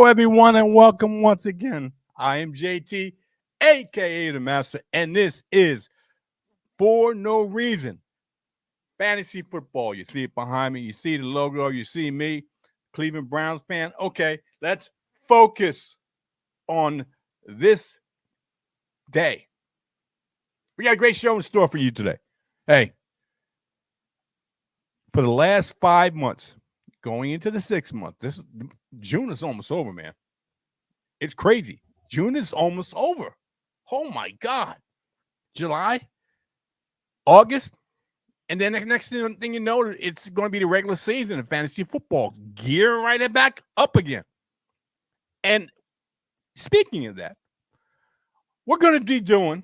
Hello, everyone, and welcome once again. I am JT, aka the Master, and this is For No Reason Fantasy Football. You see it behind me, you see the logo, you see me, Cleveland Browns fan. Okay, let's focus on this day. We got a great show in store for you today. Hey, for the last 5 months, going into the 6th month, June is almost over, man. It's crazy. June is almost over. Oh my God. July, August, and then the next thing you know, it's going to be the regular season of fantasy football. Gear right back up again. And speaking of that, we're going to be doing,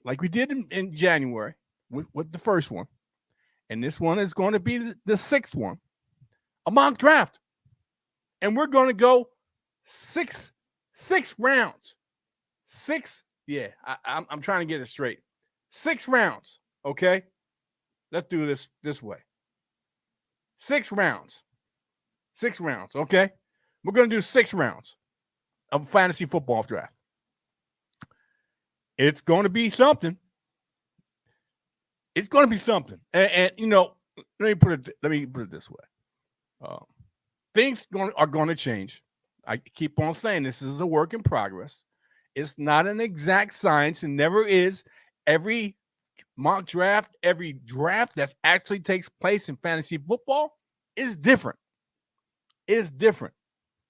like we did in January with the first one, and this one is going to be the 6th one, a mock draft. And we're going to go six rounds. I'm trying to get it straight. 6 rounds, okay? Let's do this way. 6 rounds. 6 rounds, okay? We're going to do 6 rounds of fantasy football draft. It's going to be something. It's going to be something. And you know, let me put it this way. Things are going to change. I keep on saying this is a work in progress. It's not an exact science and never is. Every mock draft, every draft that actually takes place in fantasy football is different. It is different.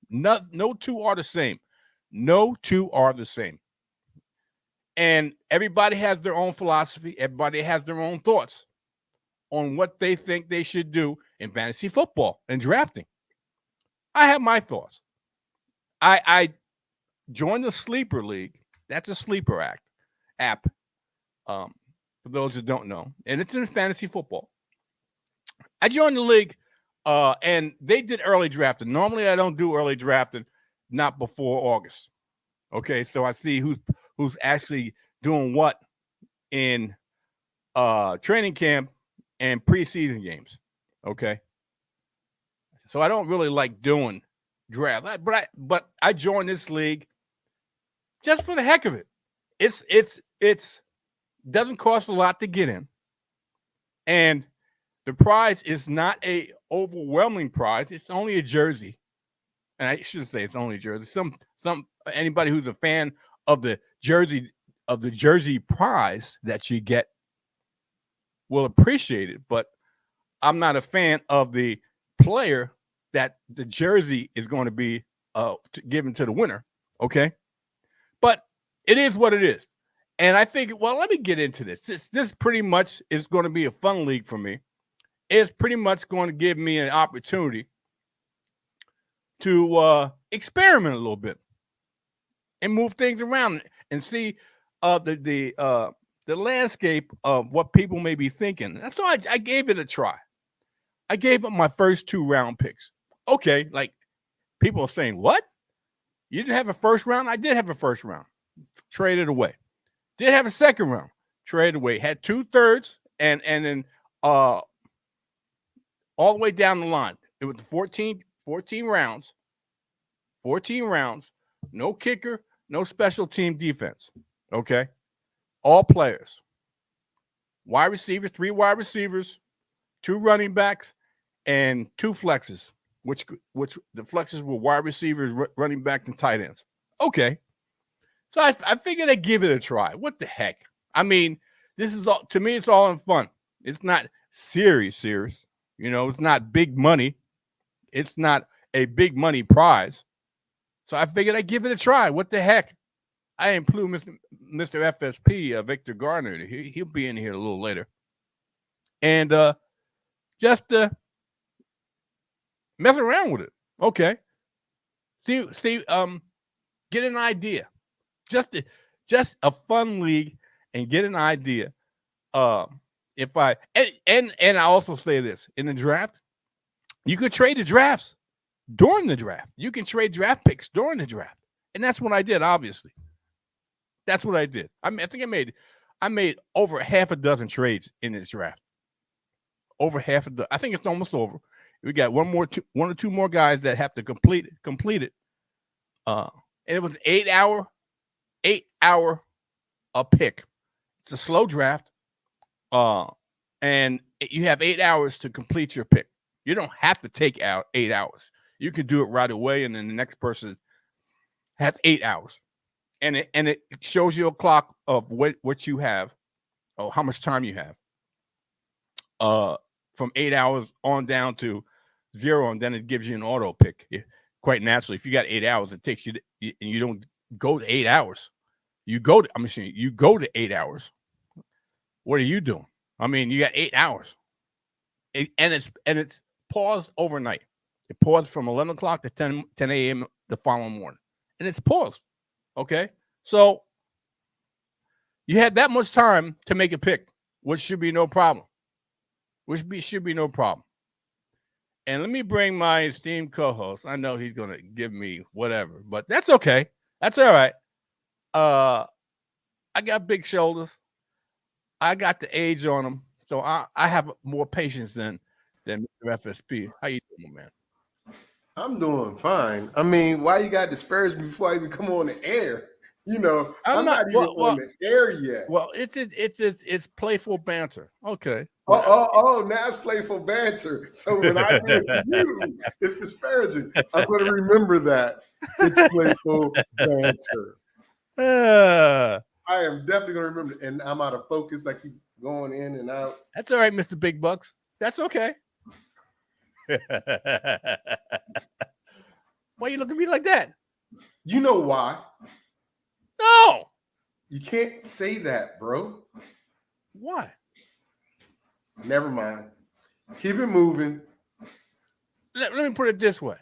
No two are the same. No two are the same. And everybody has their own philosophy. Everybody has their own thoughts on what they think they should do in fantasy football and drafting. I have my thoughts. I joined the Sleeper League. That's a sleeper app. For those who don't know, and it's in fantasy football. I joined the league, and they did early drafting. Normally, I don't do early drafting, not before August. Okay, so I see who's actually doing what in training camp and preseason games. Okay, so I don't really like doing draft, but I joined this league just for the heck of it. It's doesn't cost a lot to get in, and the prize is not a overwhelming prize. It's only a jersey, and I should say it's only a jersey. Some anybody who's a fan of the jersey prize that you get will appreciate it, but I'm not a fan of the player that the jersey is going to be given to the winner. Okay, but it is what it is. And I think, well, let me get into this. This pretty much is going to be a fun league for me. It's pretty much going to give me an opportunity to experiment a little bit and move things around and see the landscape of what people may be thinking. That's why I gave it a try. I gave up my first 2 round picks. Okay, like people are saying, what? You didn't have a first round? I did have a first round. Traded away. Did have a second round, traded away, had 2/3, and then all the way down the line. It was 14 rounds, 14 rounds, no kicker, no special team defense. Okay. All players. Wide receivers, 3 wide receivers, 2 running backs, and 2 flexes, which the flexes were wide receivers, running backs, and tight ends. Okay. So I figured I'd give it a try. What the heck? I mean, this is all, to me, it's all in fun. It's not serious. You know, it's not big money. It's not a big money prize. So I figured I'd give it a try. What the heck? I include Mr. FSP, Victor Gardner. He'll be in here a little later. And just mess around with it. Okay. See, get an idea. Just a fun league and get an idea. If I and I also say this in the draft, you could trade the drafts during the draft. You can trade draft picks during the draft, and that's what I did. Obviously, that's what I did. I think I made over half a dozen trades in this draft. Over half a dozen. I think it's almost over. We got one or two more guys that have to complete it. And it was 8 hour a pick. It's a slow draft. And you have 8 hours to complete your pick. You don't have to take out 8 hours. You can do it right away, and then the next person has 8 hours. And it shows you a clock of what you have, or how much time you have. From 8 hours on down to 0, and then it gives you an auto pick. Quite naturally, if you got 8 hours, it takes you and you don't go to 8 hours. You go to 8 hours. What are you doing? I mean, you got 8 hours, and it's paused overnight. It paused from 11 o'clock to 10 a.m. the following morning, and it's paused. Okay, so you had that much time to make a pick, which should be no problem. Should be no problem. And let me bring my esteemed co-host. I know he's gonna give me whatever, but that's okay. That's all right. I got big shoulders. I got the age on them, so I have more patience than Mr. FSP. How you doing, man? I'm doing fine. I mean, why you got to disparage me before I even come on the air? You know, I'm not even on the air yet. Well, it's playful banter. Okay. Oh, now it's playful banter. So when I do it to you, it's disparaging. I'm going to remember that. It's playful banter. I am definitely going to remember it. And I'm out of focus. I keep going in and out. That's all right, Mr. Big Bucks. That's okay. Why you looking at me like that? You know why? No. You can't say that, bro. Why? Never mind. Keep it moving. Let me put it this way.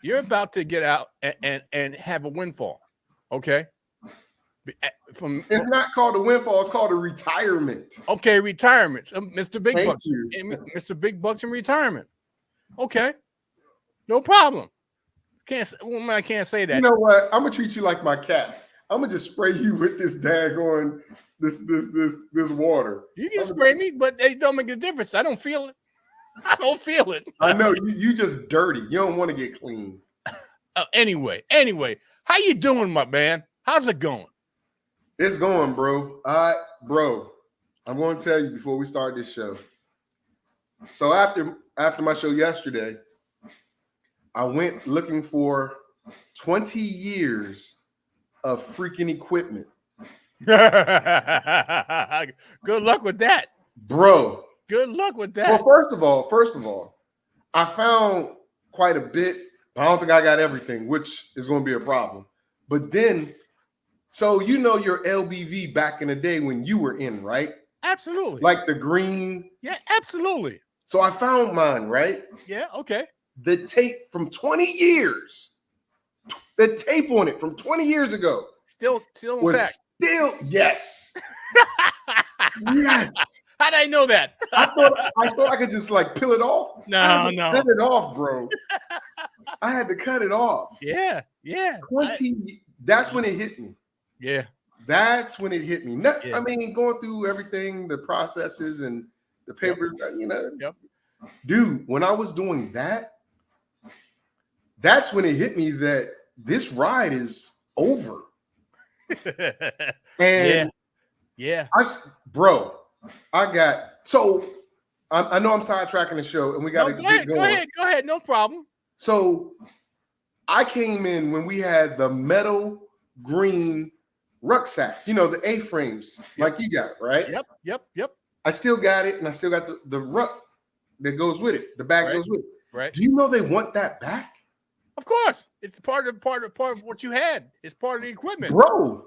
You're about to get out and have a windfall. Okay? It's not called a windfall. It's called a retirement. Okay, retirement. Mr. Big Bucks. Mr. Big Bucks in retirement. Okay. No problem. I can't say that. You know what? I'm gonna treat you like my cat. I'm gonna just spray you with this daggone this water. You can spray me, but it don't make a difference. I don't feel it. I know you just dirty. You don't want to get clean. Anyway, how you doing, my man? How's it going? It's going, bro. Bro, I'm going to tell you before we start this show. So after my show yesterday, I went looking for 20 years of freaking equipment. Good luck with that, bro. Good luck with that. Well, first of all, I found quite a bit. I don't think I got everything, which is going to be a problem. But then, so you know your LBV back in the day when you were in, right? Absolutely. Like the green. Yeah, absolutely. So I found mine, right? Yeah, okay. The tape from 20 years. The tape on it from 20 years ago. Still intact. Yes. Yes. How did I know that? I thought I could just like peel it off. No. Cut it off, bro. I had to cut it off. Yeah. 20. That's when it hit me. Yeah. That's when it hit me. Yeah. I mean, going through everything, the processes and the paper, you know. Yep. Dude, when I was doing that, that's when it hit me that this ride is over. And yeah. I know I'm sidetracking the show and we got to get going. Go ahead. No problem. So I came in when we had the metal green rucksacks, you know, the A-frames like you got, right? Yep. I still got it, and I still got the ruck that goes with it. The bag goes with it. Right. Do you know they want that back? Of course. It's part of what you had. It's part of the equipment. Bro,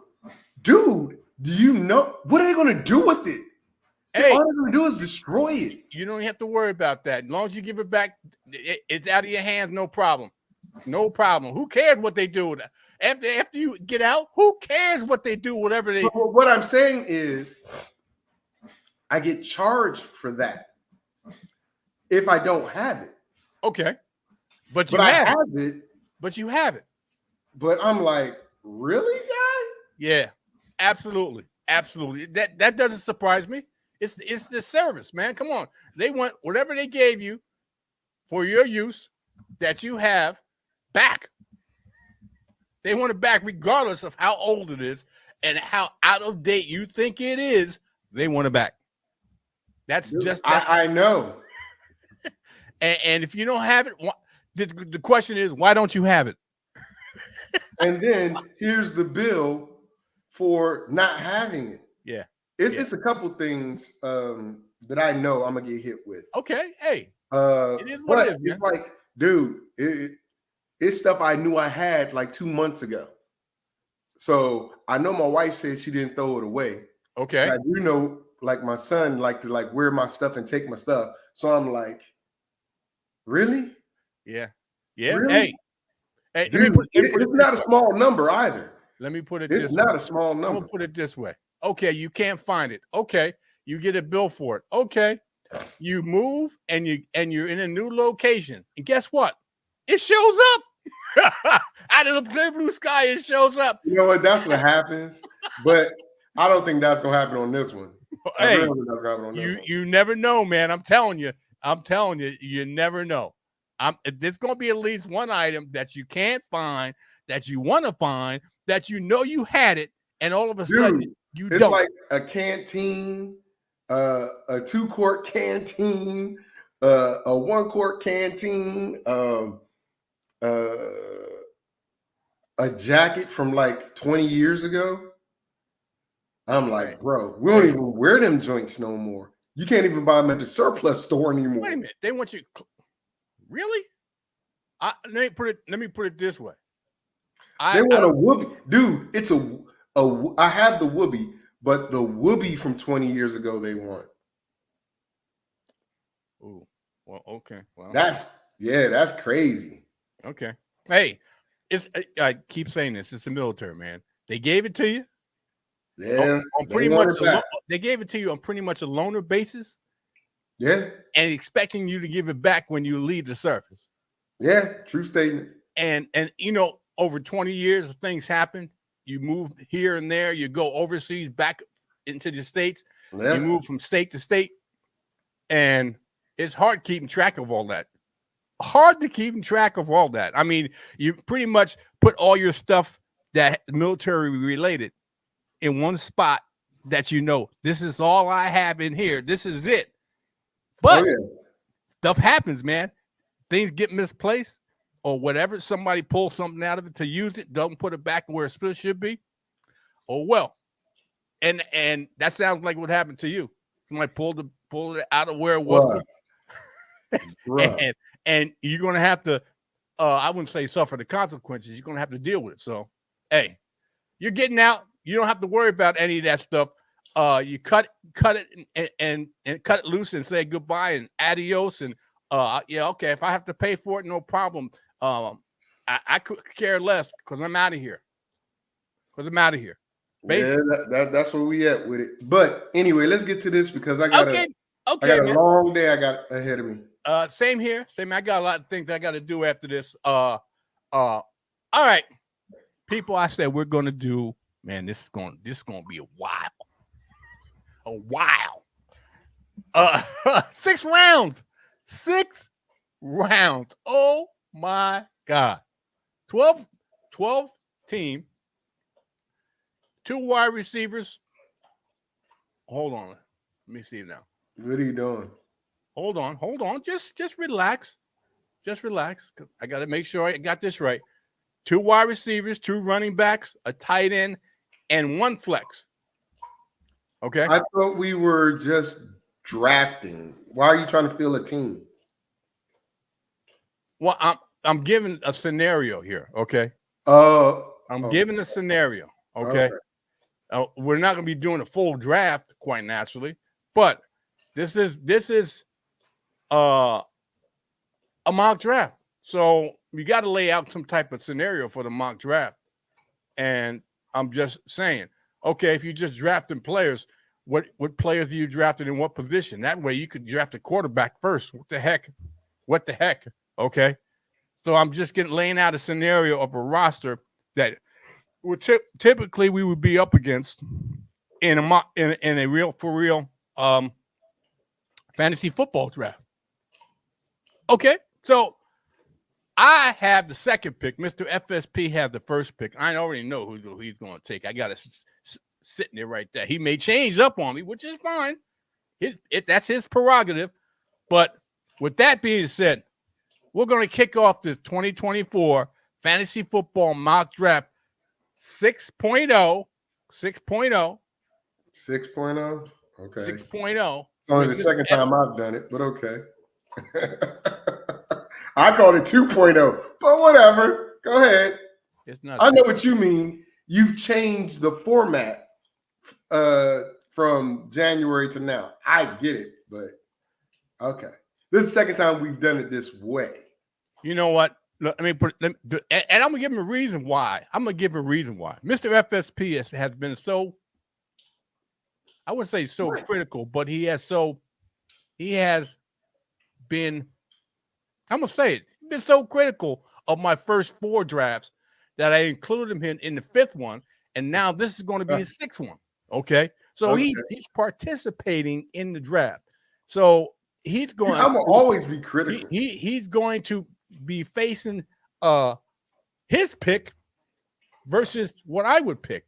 dude, do you know what are they going to do with it? Hey, all they're going to do is destroy it. You don't have to worry about that. As long as you give it back, it's out of your hands, no problem. No problem. Who cares what they do with it? After you get out, who cares what they do, whatever they do? What I'm saying is I get charged for that if I don't have it. Okay. But I have it. But you have it. But I'm like, really, guy? Yeah, absolutely. That doesn't surprise me. It's the service, man. Come on. They want whatever they gave you for your use that you have back. They want it back regardless of how old it is and how out of date you think it is. They want it back. That's Dude, just I know. And if you don't have it, the question is, why don't you have it? And then here's the bill for not having it. Yeah. It's a couple things that I know I'm gonna get hit with. Okay. Hey, it is what it is, man. It's like, dude, it's stuff I knew I had like 2 months ago. So I know my wife said she didn't throw it away. Okay. I do know, like, my son like to like wear my stuff and take my stuff. So I'm like, really? Yeah. Yeah. Really? Hey, Dude, it's not a small number either. Let me put it It's this not way. a small number. I'm gonna put it this way. Okay, you can't find it. Okay, you get a bill for it. Okay, you move and you're in a new location, and guess what? It shows up out of the clear blue sky. It shows up. You know what? That's what happens. But I don't think that's gonna happen on this one. Hey, you never know, man. I'm telling you, you never know. There's gonna be at least one item that you can't find, that you want to find, that you know you had it, and all of a sudden you it's don't. Like a canteen, a 2-quart canteen, a 1-quart canteen, a jacket from like 20 years ago. I'm like, bro, we don't even wear them joints no more. You can't even buy them at the surplus store anymore. Wait a minute, they want you. Really? Let me put it this way. They want a whoopee, dude. It's I have the whoopee, but the whoopee from 20 years ago they want. Oh, well, okay. Well, that's crazy. Okay. Hey, I keep saying this. It's the military, man. They gave it to you. Yeah. On pretty much they gave it to you on pretty much a loaner basis. Yeah. And expecting you to give it back when you leave the service. Yeah, true statement. And you know, over 20 years, things happen. You move here and there. You go overseas, back into the States. Yeah. You move from state to state. And it's hard keeping track of all that. Hard to keep track of all that. I mean, you pretty much put all your stuff that military related in one spot that you know, this is all I have in here. This is it. But stuff happens, man. Things get misplaced or whatever. Somebody pulls something out of it to use it, don't put it back where it should be. Oh, well. And that sounds like what happened to you. Somebody pulled it out of where it was. And you're going to have to, I wouldn't say suffer the consequences. You're going to have to deal with it. So, hey, you're getting out. You don't have to worry about any of that stuff. You cut it and cut it loose and say goodbye and adios. And okay, if I have to pay for it, no problem. I could care less because I'm out of here. Basically. Yeah, that's where we at with it. But anyway, let's get to this because I got a long day I got ahead of me. Same here. I got a lot of things I got to do after this. All right, people. I said we're gonna do. Man, this is gonna be a while. 6 rounds. 6 rounds. Oh my God. 12 team. 2 wide receivers. Hold on. Let me see now. What are you doing? Hold on. Just relax. Just relax. I got to make sure I got this right. 2 wide receivers, 2 running backs, a tight end, and 1 flex. Okay. I thought we were just drafting. Why are you trying to fill a team? Well, I'm giving a scenario here. Okay. I'm giving a scenario. Okay. We're not going to be doing a full draft, quite naturally, but this is a mock draft. So you got to lay out some type of scenario for the mock draft. And I'm just saying, okay, if you just drafting players, what players do you drafted in what position? That way you could draft a quarterback first. What the heck? Okay. So I'm just laying out a scenario of a roster that would typically we would be up against in a real fantasy football draft. Okay. So I have the second pick. Mr. FSP had the first pick. I already know who he's going to take. I got it sitting there right there. He may change up on me, which is fine. That's his prerogative. But with that being said, we're going to kick off this 2024 Fantasy Football Mock Draft 6.0. 6.0. 6.0? Okay. 6.0. It's only the second time I've done it, but okay. I called it 2.0, but whatever. Go ahead. It's not. I know what you mean. You've changed the format from January to now. I get it, but okay. This is the second time we've done it this way. You know what? Look, and I'm going to give him a reason why. Mr. FSP has been so, I wouldn't say so critical, but he has been, I'm going to say it, been so critical of my first 4 drafts that I included him in the 5th one, and now this is going to be his 6th one. Okay? So he's participating in the draft. So he's going. I'm gonna always be critical. He's going to be facing his pick versus what I would pick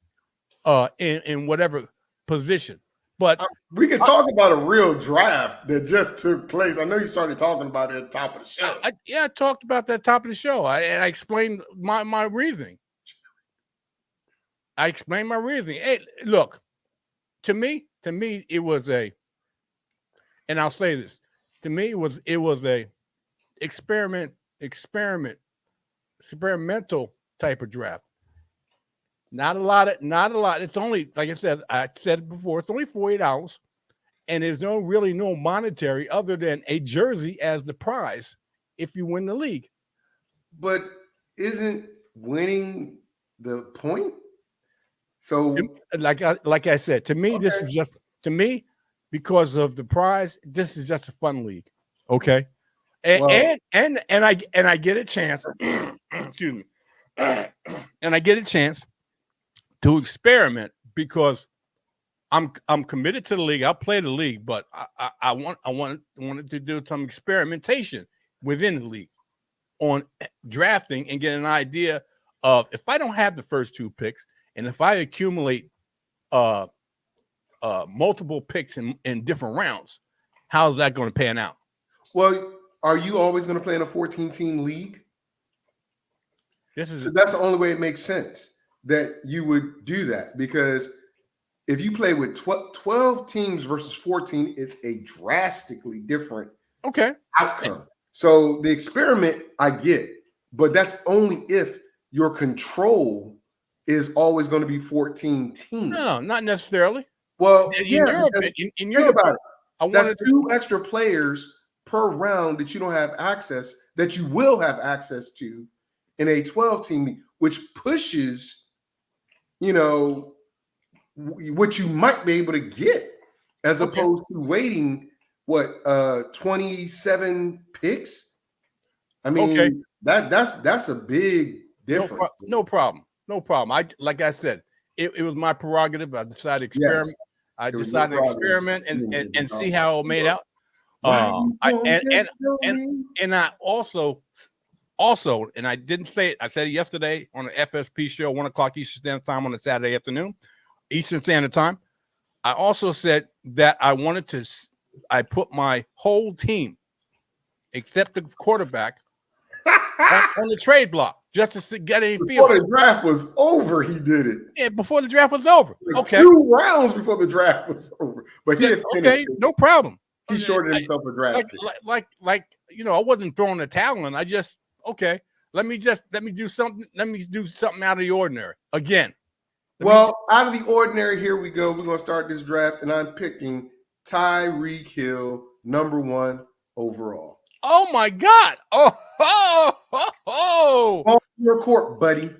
in whatever position. But we can talk about a real draft that just took place. I know you started talking about it at the top of the show. I talked about that top of the show. And I explained my reasoning. Hey, look, to me, it was a, and I'll say this, to me, it was a experimental type of draft. Not a lot. It's only, like I said it before, it's only 48 hours, and there's really no monetary other than a jersey as the prize if you win the league. But isn't winning the point? So, like I said, to me, this was just, because of the prize, this is just a fun league. Okay. And I get a chance. Excuse me. And I get a chance to experiment because I'm committed to the league. I'll play the league, but I wanted to do some experimentation within the league on drafting and get an idea of, if I don't have the first 2 picks and if I accumulate multiple picks in different rounds, how's that going to pan out? Well, are you always going to play in a 14-team league? So that's the only way it makes sense that you would do that, because if you play with 12 teams versus 14, it's a drastically different outcome. So the experiment I get, but that's only if your control is always going to be 14 teams. No, not necessarily. Well, in your opinion, that's 2 extra players per round that you don't have access, that you will have access to in a 12-team league, which pushes, what you might be able to get, as opposed to waiting 27 picks. I mean, that's a big difference. No problem. Like I said, it was my prerogative. I decided to experiment. Yes. I decided to experiment and see how it made out. And I also, and I didn't say it, I said it yesterday on the FSP show, 1:00 Eastern Standard Time on a Saturday afternoon, Eastern Standard Time. I also said that I put my whole team, except the quarterback, on the trade block, just to get any feel. Before the draft was over, he did it. Yeah, before the draft was over. Like 2 rounds before the draft was over. But he no problem. He shorted himself a draft. I wasn't throwing the towel in. I just, let me do something. Let me do something out of the ordinary again. Out of the ordinary, here we go. We're going to start this draft, and I'm picking Tyreek Hill, number 1 overall. Oh my God! Oh! On your court, buddy.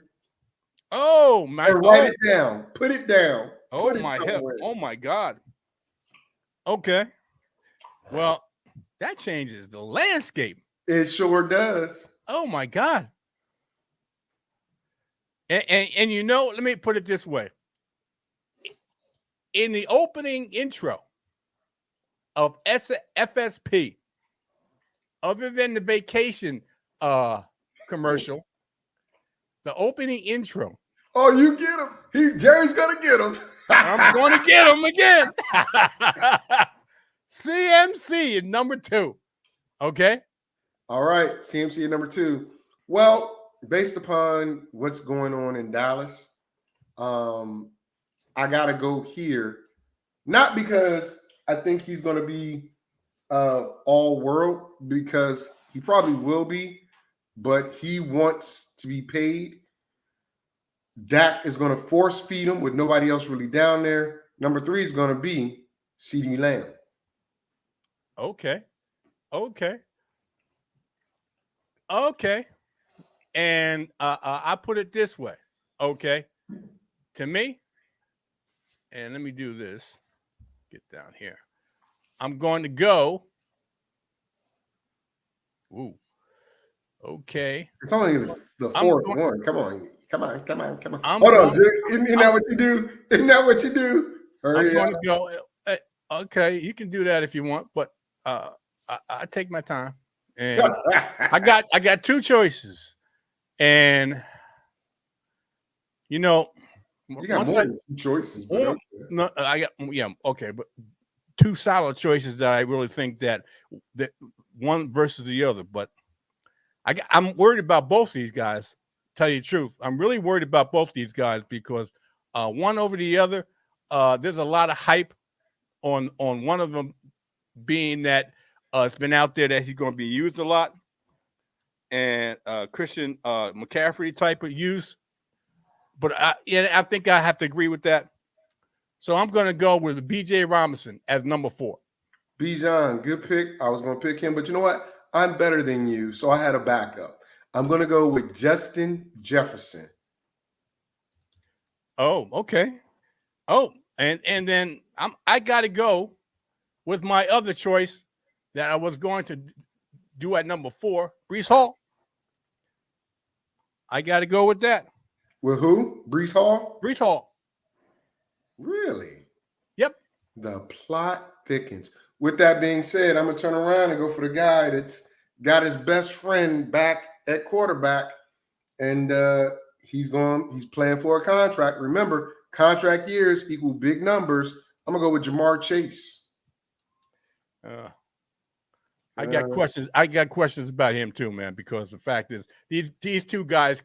Oh my! And write it down. Put it down. Oh my hell! Oh my God! Okay. Well, that changes the landscape. It sure does. Oh my God! And let me put it this way. In the opening intro of FSP, other than the vacation commercial, the opening intro. Oh, you get him. Jerry's gonna get him. I'm going to get him again. CMC at number 2. Okay. All right, CMC at number 2. Well, based upon what's going on in Dallas, I gotta go here. Not because I think he's gonna be all world, because he probably will be, but he wants to be paid. Dak is going to force feed him with nobody else really down there. Number 3 is going to be CeeDee Lamb. Okay. And I put it this way. Okay. To me, and let me do this. Get down here. I'm going to go. Ooh. Okay. It's only the fourth one. Come on. I'm Hold on. Isn't that what you do? Isn't that what you do? I'm going to go. Okay, you can do that if you want, but I take my time. And I got 2 choices. And you got more than 2 choices. But no, okay, but 2 solid choices that I really think that one versus the other. But I'm worried about both of these guys. Tell you the truth, I'm really worried about both these guys because one over the other. There's a lot of hype on one of them, being that it's been out there that he's going to be used a lot, and Christian McCaffrey type of use. But I think I have to agree with that. So I'm going to go with B.J. Robinson as number 4. Bijan, good pick. I was going to pick him, but you know what? I'm better than you, so I had a backup. I'm going to go with Justin Jefferson. Oh, okay. Oh, and then I got to go with my other choice that I was going to do at number 4, Breece Hall. I got to go with that. With who? Breece Hall? Breece Hall. Really? Yep. The plot thickens. With that being said, I'm going to turn around and go for the guy that's got his best friend back at quarterback, and he's playing for a contract. Remember, contract years equal big numbers. I'm going to go with Jamar Chase. I got questions. I got questions about him too, man, because the fact is these 2 guys,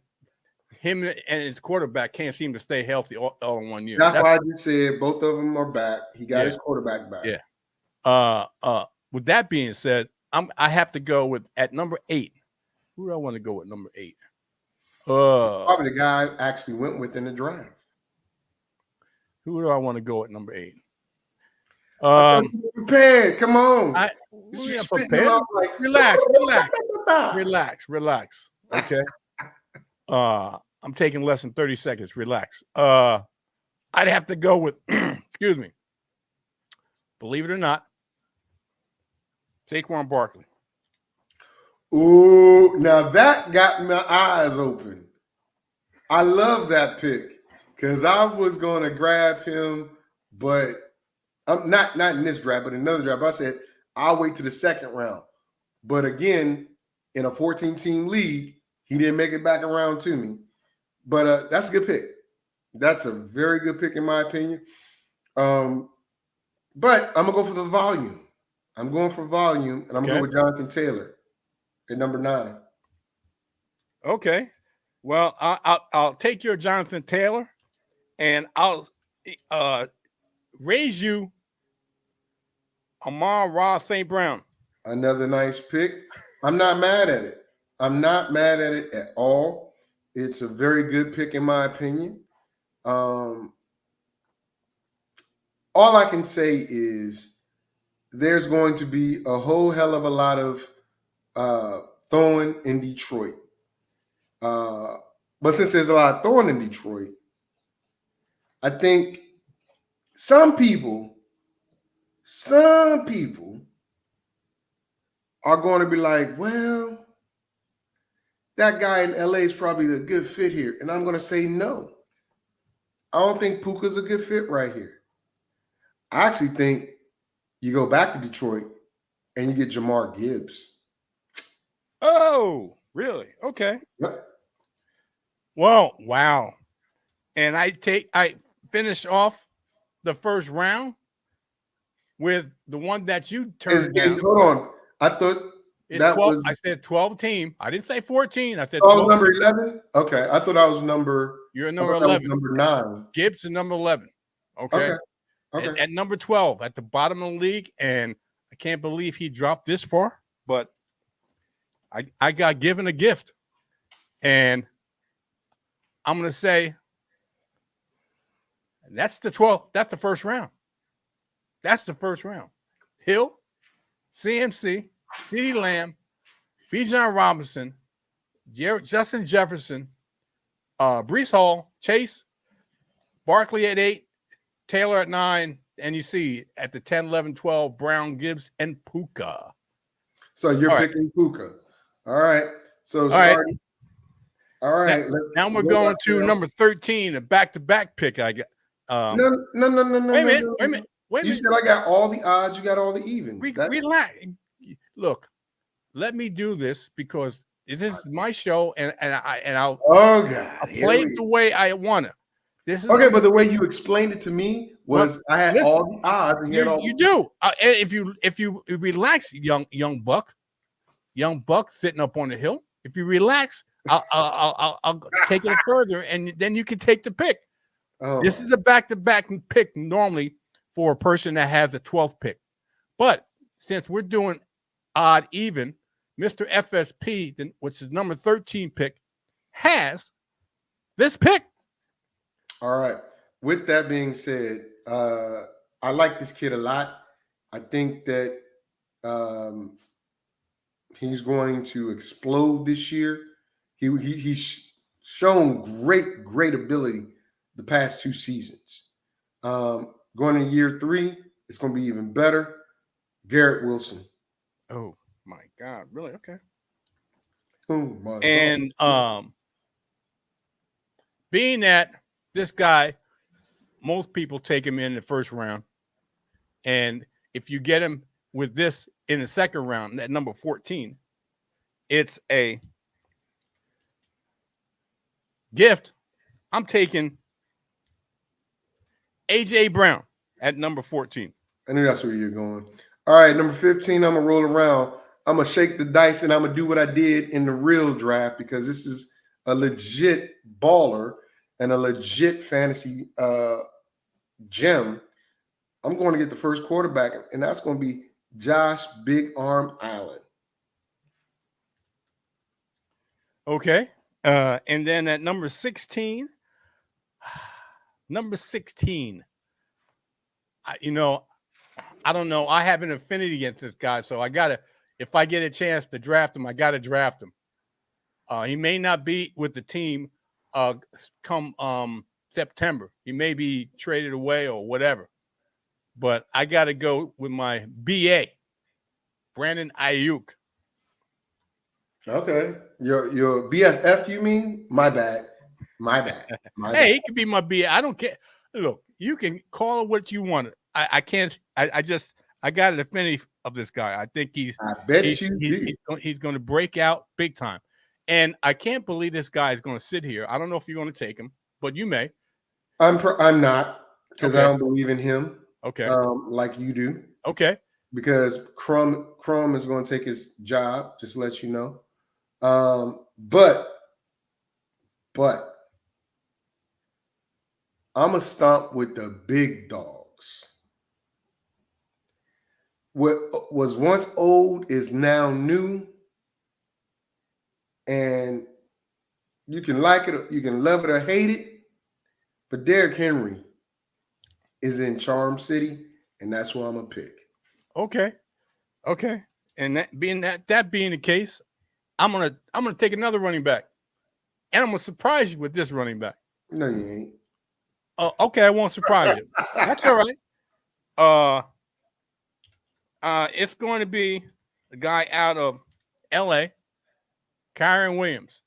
him and his quarterback, can't seem to stay healthy all in 1 year. That's why I just said both of them are back. He got his quarterback back. Yeah. With that being said, I have to go with at number 8. Who do I want to go with number 8? Probably the guy I actually went with in the draft. Who do I want to go at number 8? Prepared. Come on. Prepared. Relax. Okay. I'm taking less than 30 seconds. Relax. I'd have to go with, excuse me, believe it or not, Saquon Barkley. Ooh, now that got my eyes open. I love that pick because I was going to grab him, but I'm not in this draft, but in another draft. I said I'll wait to the second round. But again, in a 14-team league, he didn't make it back around to me. But that's a good pick. That's a very good pick in my opinion. But I'm gonna go for the volume. I'm going for volume, and I'm going with Jonathan Taylor at number 9. Okay. Well, I'll take your Jonathan Taylor, and I'll raise you Amon-Ra St. Brown. Another nice pick. I'm not mad at it. I'm not mad at it at all. It's a very good pick in my opinion. All I can say is there's going to be a whole hell of a lot of throwing in Detroit. But since there's a lot of throwing in Detroit, I think some people are going to be like, well, that guy in LA is probably a good fit here. And I'm going to say no. I don't think Puka's a good fit right here. I actually think you go back to Detroit and you get Jamar Gibbs. Oh, Really? Okay. Yep. Well, wow. And I finish off the first round with the one that you turned down. Hold on. I thought It's that 12. was I said 12 team. I didn't say 14. I said I was 12. number 11. Okay, I thought I was number. You're I number thought that was 11. number 9. Gibbs is number 11. Okay. Okay. Okay. At number 12, at the bottom of the league, and I can't believe he dropped this far, but I got given a gift, and I'm gonna say that's the 12th. That's the first round. That's the first round. Hill, CMC, CeeDee Lamb, Bijan Robinson, Justin Jefferson, Brees Hall, Chase, Barkley at 8, Taylor at 9, and you see at the 10, 11, 12, Brown, Gibbs, and Puka. So you're All picking Puka. All right. So All right. starting. All right. Now we're going to number 13, a back-to-back pick. I got. No. Wait a minute. You said I got all the odds. You got all the evens. Relax. Look, let me do this because it is my show, and I'll play it the way I want to. This is okay, but the way you explained it to me was I had all the odds, and you do. If you relax, young buck sitting up on the hill. If you relax, I'll take it further, and then you can take the pick. Oh. This is a back-to-back pick normally for a person that has a 12th pick, but since we're doing odd even, Mr. FSP, which is number 13 pick, has this pick. All right. With that being said, I like this kid a lot. I think that he's going to explode this year. He's shown great ability the past 2 seasons. Going into year 3, it's going to be even better. Garrett Wilson. Oh my God! Really? Okay. Oh my and being that this guy, most people take him in the first round, and if you get him with this in the second round, at number 14, it's a gift. I'm taking AJ Brown at number 14. I knew that's where you're going. All right, number 15, I'm going to roll around. I'm going to shake the dice, and I'm going to do what I did in the real draft because this is a legit baller and a legit fantasy gem. I'm going to get the first quarterback, and that's going to be Josh Big Arm Allen. Okay. And then at number 16, I don't know. I have an affinity against this guy, so if I get a chance to draft him, I got to draft him. He may not be with the team come September. He may be traded away or whatever. But I got to go with my BA, Brandon Ayuk. Okay. Your BFF, you mean? My bad. Hey, he could be my BA. I don't care. Look, you can call it what you want. I can't. I got an affinity of this guy. I think he's going to break out big time. And I can't believe this guy is going to sit here. I don't know if you're going to take him, but you may. I'm not because Okay. I don't believe in him. Okay. Like you do. Okay. Because Crum is going to take his job, just to let you know. But I'm going to stomp with the big dogs. What was once old is now new. And you can like it, you can love it or hate it. But Derrick Henry is in Charm City, and that's who I'm going to pick. Okay. And that being the case, I'm gonna take another running back, and I'm gonna surprise you with this running back. No, you ain't. Okay, I won't surprise you. That's all right. It's going to be the guy out of L.A., Kyron Williams.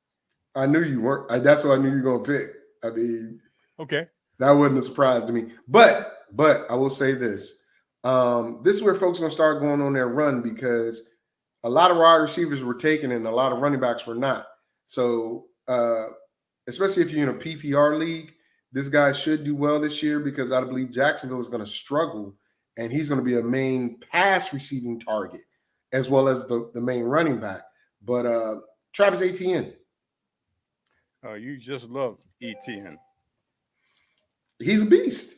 I knew you weren't. That's what I knew you were gonna pick. I mean, okay, that wasn't a surprise to me. But I will say this. This is where folks are gonna start going on their run because a lot of wide receivers were taken and a lot of running backs were not. So, especially if you're in a PPR league, this guy should do well this year because I believe Jacksonville is going to struggle and he's going to be a main pass receiving target as well as the main running back. But Travis Etienne. You just love Etienne. He's a beast.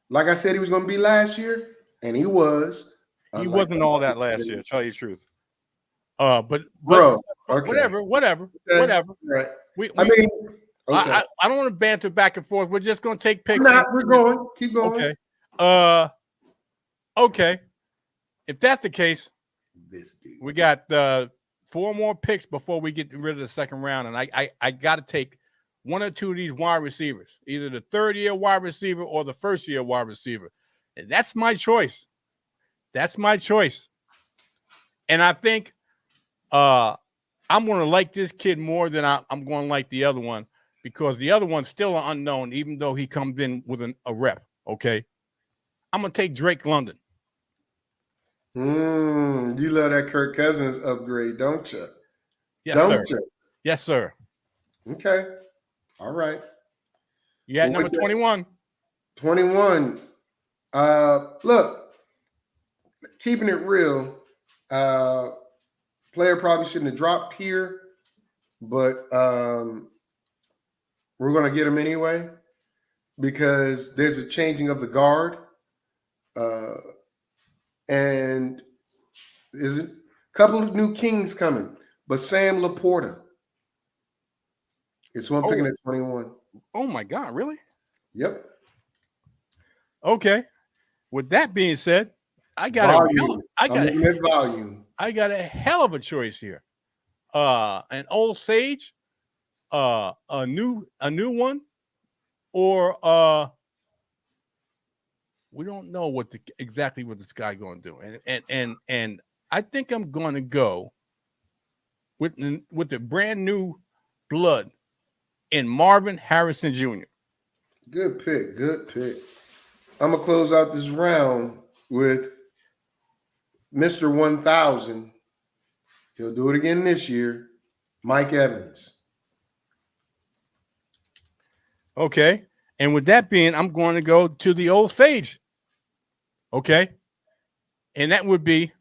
Like I said, he was going to be last year, and he was. He wasn't all that last year, tell you the truth. But bro, okay. whatever. Right. I don't want to banter back and forth. We're just going to take picks. We're going. Keep going. Okay. Okay. If that's the case, this dude. We got 4 more picks before we get rid of the second round, and I got to take 1 or 2 of these wide receivers, either the 3rd-year wide receiver or the 1st-year wide receiver. And that's my choice. That's my choice. And I think I'm going to like this kid more than I'm going to like the other one because the other one's still an unknown, even though he comes in with a rep. Okay. I'm going to take Drake London. You love that Kirk Cousins upgrade, don't you? Yes, don't sir. You? Yes, sir. Okay. All right. You got number 21. 21. Look, keeping it real, player probably shouldn't have dropped here, but we're going to get him anyway because there's a changing of the guard. And there's a couple of new Kings coming, but Sam Laporta is who I'm picking at 21. Oh my God, really? Yep. Okay. With that being said, I got a hell of a choice here. An old sage, a new one, or we don't know exactly what this guy going to do, and I think I'm going to go with the brand new blood in Marvin Harrison Jr. Good pick. I'm gonna close out this round with Mr. 1000. He'll do it again this year. Mike Evans. Okay, and with that being, I'm going to go to the old sage. Okay, and that would be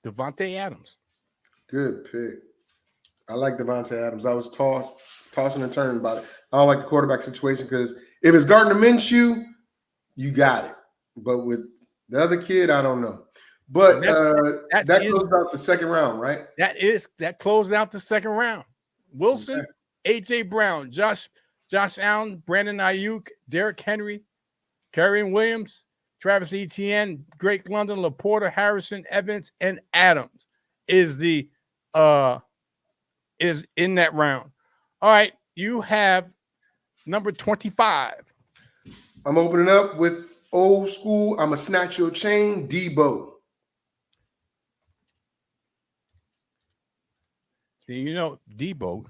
Devontae Adams. Good pick. I like Devontae Adams. I was tossing and turning about it. I don't like the quarterback situation because if it's Gardner Minshew, you got it. But with the other kid, I don't know. But that closed out the second round, right? That closed out the second round. Wilson, okay. AJ Brown, Josh Allen, Brandon Ayuk, Derrick Henry, Kyren Williams, Travis Etienne, Drake London, Laporta, Harrison, Evans, and Adams is in that round. All right, you have number 25. I'm opening up with old school. I'm a snatch your chain, Debo. See, Debo,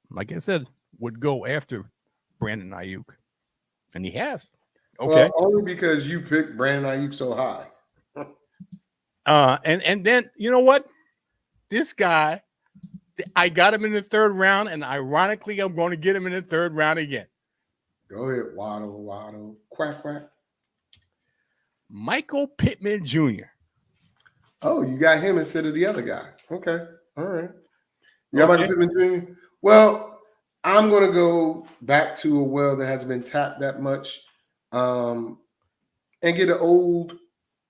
like I said, would go after Brandon Ayuk, and he has. Okay, well, only because you picked Brandon Ayuk so high. And then you know what? This guy, I got him in the 3rd round, and ironically, I'm going to get him in the 3rd round again. Go ahead, Waddle, quack. Michael Pittman Jr. Oh, you got him instead of the other guy. Okay, all right. You got Michael Pittman Jr. Well, I'm going to go back to a well that hasn't been tapped that much, and get an old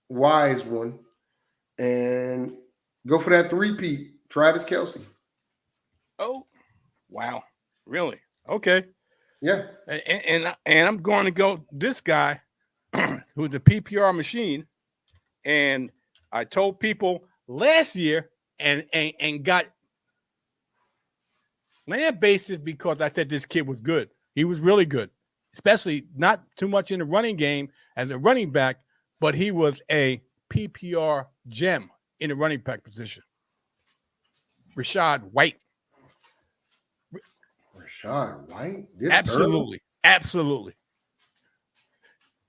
wise one, and go for that 3-peat, Travis Kelce. Oh, wow. Really? Okay. Yeah. And I'm going to go this guy who's the PPR machine. And I told people last year and got land bases because I said this kid was good. He was really good, especially not too much in the running game as a running back, but he was a PPR gem in the running back position. Rashad White. Rashad White? Absolutely.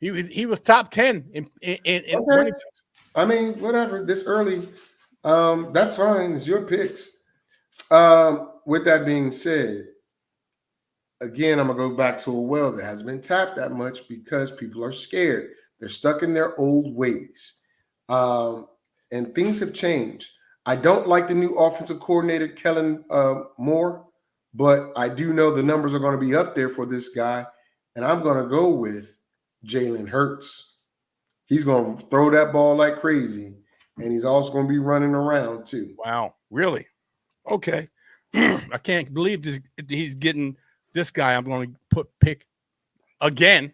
He was top 10 in running backs. I mean, whatever. This early, That's fine. It's your picks. With that being said, again, I'm gonna go back to a well that hasn't been tapped that much because people are scared. They're stuck in their old ways, and things have changed. I don't like the new offensive coordinator, Kellen Moore, but I do know the numbers are going to be up there for this guy, and I'm going to go with Jalen Hurts. He's going to throw that ball like crazy, and he's also going to be running around too. Wow, really? Okay. I can't believe this. He's getting this guy. I'm going to pick again.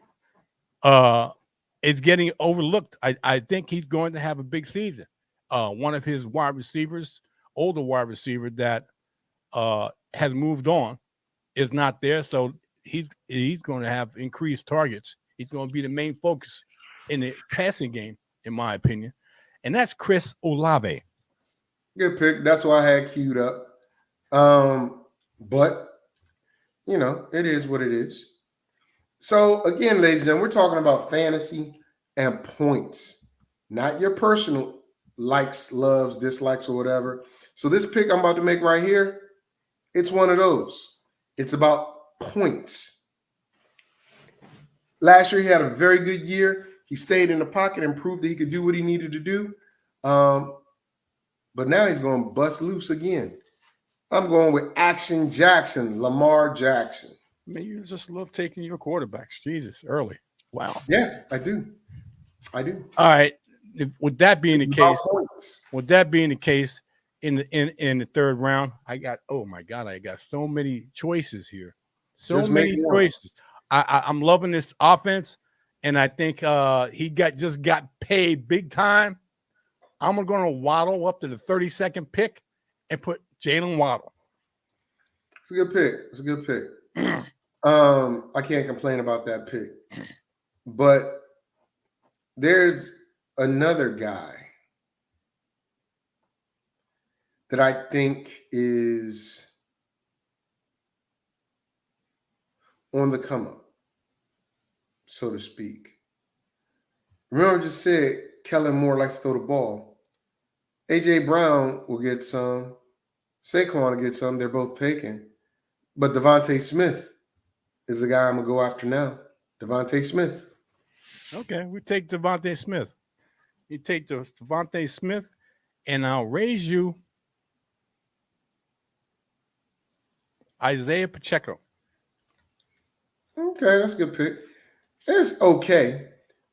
It's getting overlooked. I think he's going to have a big season. One of his wide receivers, older wide receiver that has moved on, is not there. So he's going to have increased targets. He's going to be the main focus in the passing game, in my opinion. And that's Chris Olave. Good pick. That's what I had queued up. But you know, it is what it is. So again, ladies and gentlemen, we're talking about fantasy and points, not your personal likes, loves, dislikes, or whatever. So this pick I'm about to make right here, it's one of those. It's about points. Last year he had a very good year. He stayed in the pocket and proved that he could do what he needed to do. But now he's going to bust loose again. I'm going with Action Jackson, Lamar Jackson. Man, you just love taking your quarterbacks. Jesus, early. Wow. Yeah, I do. All right. With that being the case, in the third round, I got so many choices here. So many choices. I'm loving this offense, and I think he just got paid big time. I'm going to waddle up to the 32nd pick and put Jalen Waddle. It's a good pick. I can't complain about that pick. But there's another guy that I think is on the come up, so to speak. Remember, I just said Kellen Moore likes to throw the ball. A.J. Brown will get some. Saquon will get some. They're both taken. But Devontae Smith is the guy I'm going to go after now. Devontae Smith. Okay, we take Devontae Smith. You take Devontae Smith, and I'll raise you Isaiah Pacheco. Okay, that's a good pick. It's okay.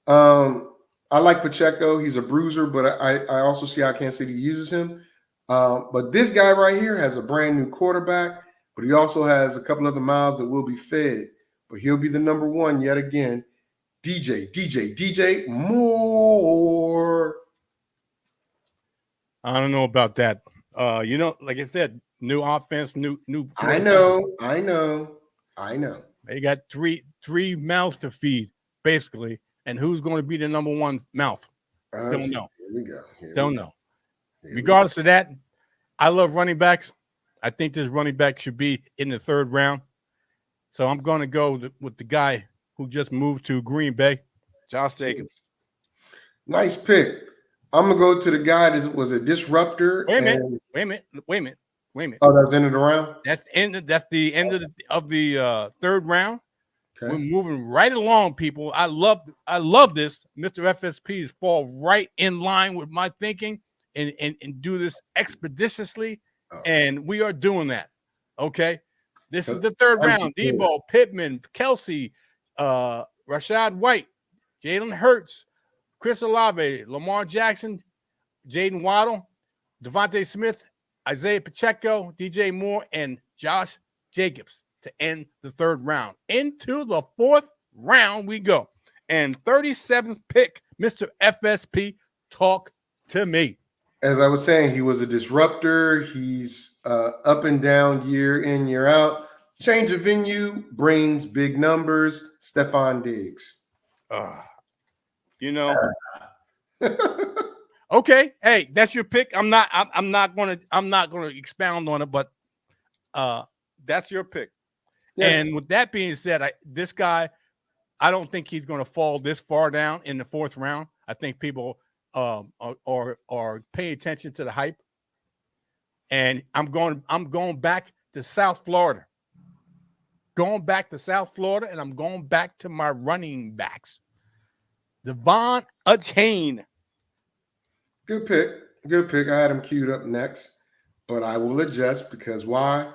I like Pacheco. He's a bruiser, but I also see how Kansas City uses him. But this guy right here has a brand new quarterback, but he also has a couple other mouths that will be fed. But he'll be the number one yet again. DJ Moore. I don't know about that. Like I said, new offense, new. I know. They got three mouths to feed, basically. And who's going to be the number one mouth? Don't know. Here we go. Don't know. Regardless of that, I love running backs. I think this running back should be in the third round. So I'm going to go with the guy who just moved to Green Bay, Josh Jacobs. Nice pick. I'm going to go to the guy that was a disruptor. Wait a minute. Oh, that was the end of the round? That's the end of the third round. Okay. We're moving right along, people. I love this. Mr. FSP is fall right in line with my thinking and do this expeditiously. Oh. And we are doing that. Okay. This is the third round. Debo, Pittman, Kelsey, Rashad White, Jalen Hurts, Chris Olave, Lamar Jackson, Jaden Waddle, Devontae Smith, Isaiah Pacheco, DJ Moore, and Josh Jacobs to end the third round. Into the fourth round we go. And 37th pick, Mr. FSP, talk to me. As I was saying, he was a disruptor. He's up and down year in, year out. Change of venue brings big numbers. Stephon Diggs. Okay. Hey, that's your pick. I'm not gonna expound on it, but that's your pick. Yes. And with that being said, this guy, I don't think he's going to fall this far down in the fourth round. I think people or pay attention to the hype. And I'm going back to South Florida. Going back to South Florida, and I'm going back to my running backs. Devon Achane. Good pick. Good pick. I had him queued up next, but I will adjust because why?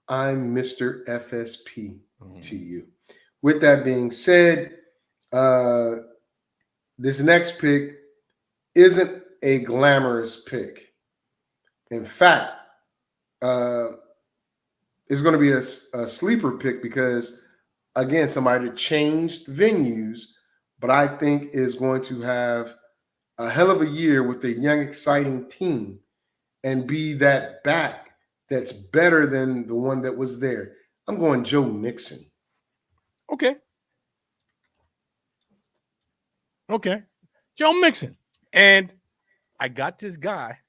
I'm Mr. FSP to you. With that being said, this next pick isn't a glamorous pick. In fact, it's going to be a sleeper pick because, again, somebody that changed venues, but I think is going to have a hell of a year with a young, exciting team and be that back that's better than the one that was there. I'm going Joe Mixon. Okay. Joe Mixon. And I got this guy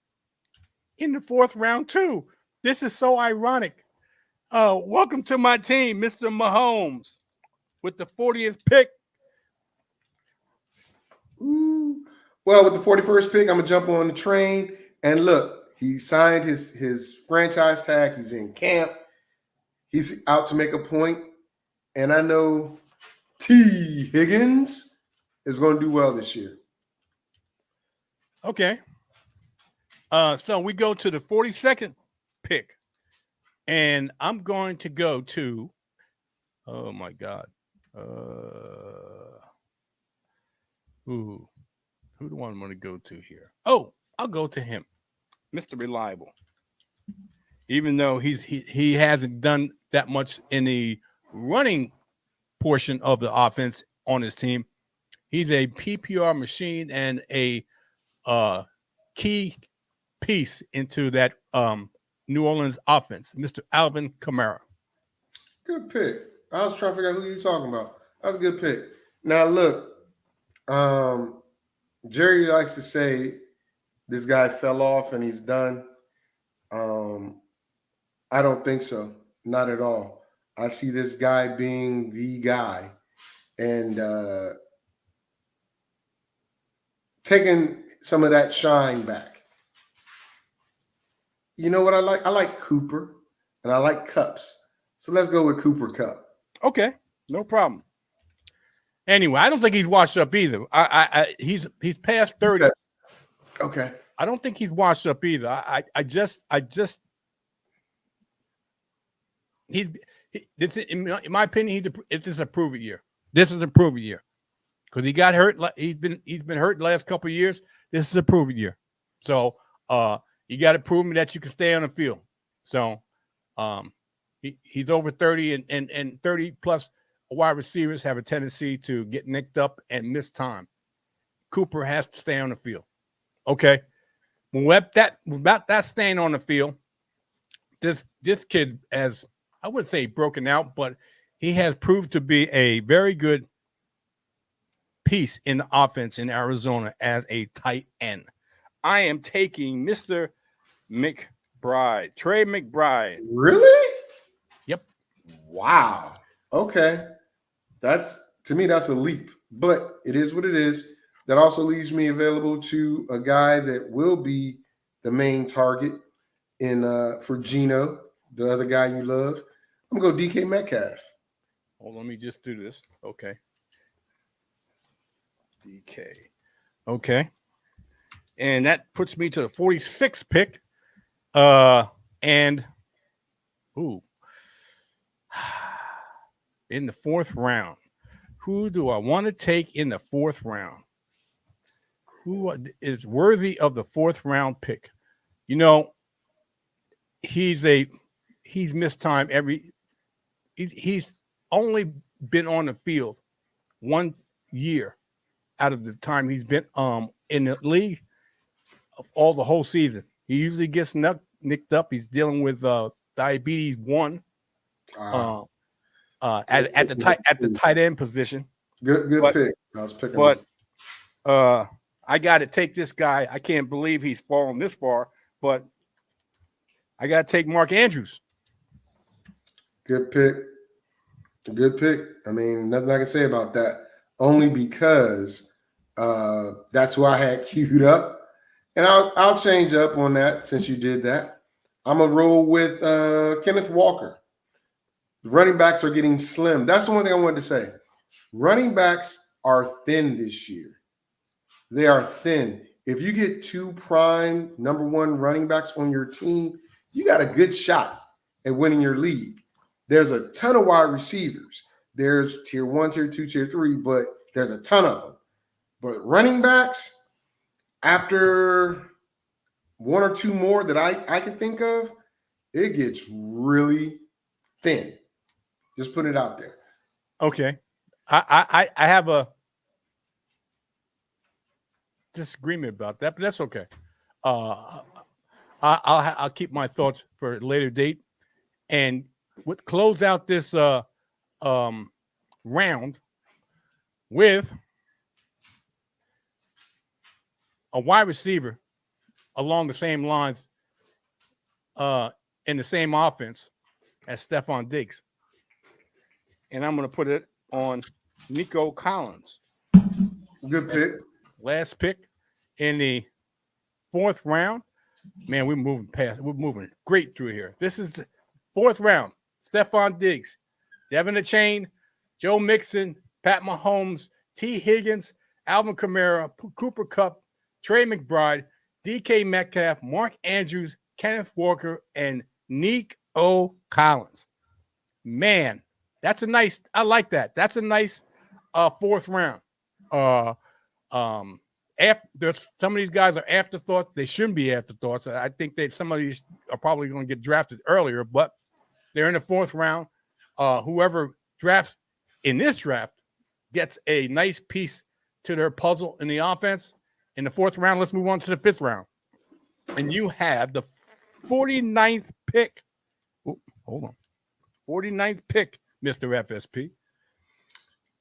in the 4th round too. This is so ironic. Welcome to my team, Mr. Mahomes, with the 40th pick. Ooh. Well, with the 41st pick, I'm going to jump on the train. And look, he signed his franchise tag. He's in camp. He's out to make a point. And I know T. Higgins is going to do well this year. Okay. So we go to the 42nd pick. And I'm going to go to, oh my God. Who do I want to go to here? Oh, I'll go to him, Mr. Reliable. Even though he hasn't done that much in the running portion of the offense on his team, he's a PPR machine and a key piece into that New Orleans offense, Mr. Alvin Kamara. Good pick. I was trying to figure out who you're talking about. That's a good pick. Now, look, Jerry likes to say this guy fell off and he's done. I don't think so. Not at all. I see this guy being the guy and taking some of that shine back. You know what I like? I like Cooper and I like Cups. So let's go with Cooper Kupp. Okay, no problem. Anyway, I don't think he's washed up either. He's past 30. Okay. I don't think he's washed up either. In my opinion, this is a prove it year. This is a prove it year because he got hurt. He's been hurt the last couple of years. This is a prove it year. So you got to prove me that you can stay on the field. So he's over 30 and 30 plus wide receivers have a tendency to get nicked up and miss time. Cooper has to stay on the field. Okay. About that staying on the field, this kid has, I wouldn't say broken out, but he has proved to be a very good piece in the offense in Arizona as a tight end. I am taking Mr. McBride, Trey McBride. Really? Yep. Wow. Okay. To me, that's a leap, but it is what it is. That also leaves me available to a guy that will be the main target for Geno, the other guy you love. I'm going to go DK Metcalf. Hold on, let me just do this. Okay. DK. Okay. And that puts me to the 46th pick. And in the 4th round, who do I want to take in the 4th round? Who is worthy of the 4th round pick? You know, he's missed time he's only been on the field 1 year out of the time he's been in the league all the whole season. He usually gets nicked up. He's dealing with diabetes 1 at the tight end position. Good pick. I was picking but I got to take this guy. I can't believe he's fallen this far, but I got to take Mark Andrews. Good pick. Good pick. I mean, nothing I can say about that. Only because That's who I had queued up, and I'll change up on that since you did that. I'm gonna roll with Kenneth Walker. The running backs are getting slim. That's the one thing I wanted to say. Running backs are thin this year. They are thin. If you get 2 prime number 1 running backs on your team, you got a good shot at winning your league. There's a ton of wide receivers. There's tier 1, tier 2, tier 3, but there's a ton of them. But running backs, after 1 or 2 more that I can think of, it gets really thin. Just put it out there. Okay. I have a disagreement about that, but that's okay. I'll keep my thoughts for a later date. And close out this round with a wide receiver along the same lines in the same offense as Stephon Diggs. And I'm going to put it on Nico Collins. Good pick. Last pick in the 4th round. Man, we're moving great through here. This is the 4th round. Stephon Diggs, Devin the Chain, Joe Mixon, Pat Mahomes, T. Higgins, Alvin Kamara, Cooper Kupp, Trey McBride, DK Metcalf, Mark Andrews, Kenneth Walker, and Nico Collins. Man, that's a nice. I like that. That's a nice 4th round. After some of these guys are afterthoughts. They shouldn't be afterthoughts. I think that some of these are probably going to get drafted earlier, but they're in the 4th round. Whoever drafts in this draft gets a nice piece to their puzzle in the offense. In the 4th round, let's move on to the 5th round. And you have the 49th pick. Ooh, hold on. 49th pick, Mr. FSP.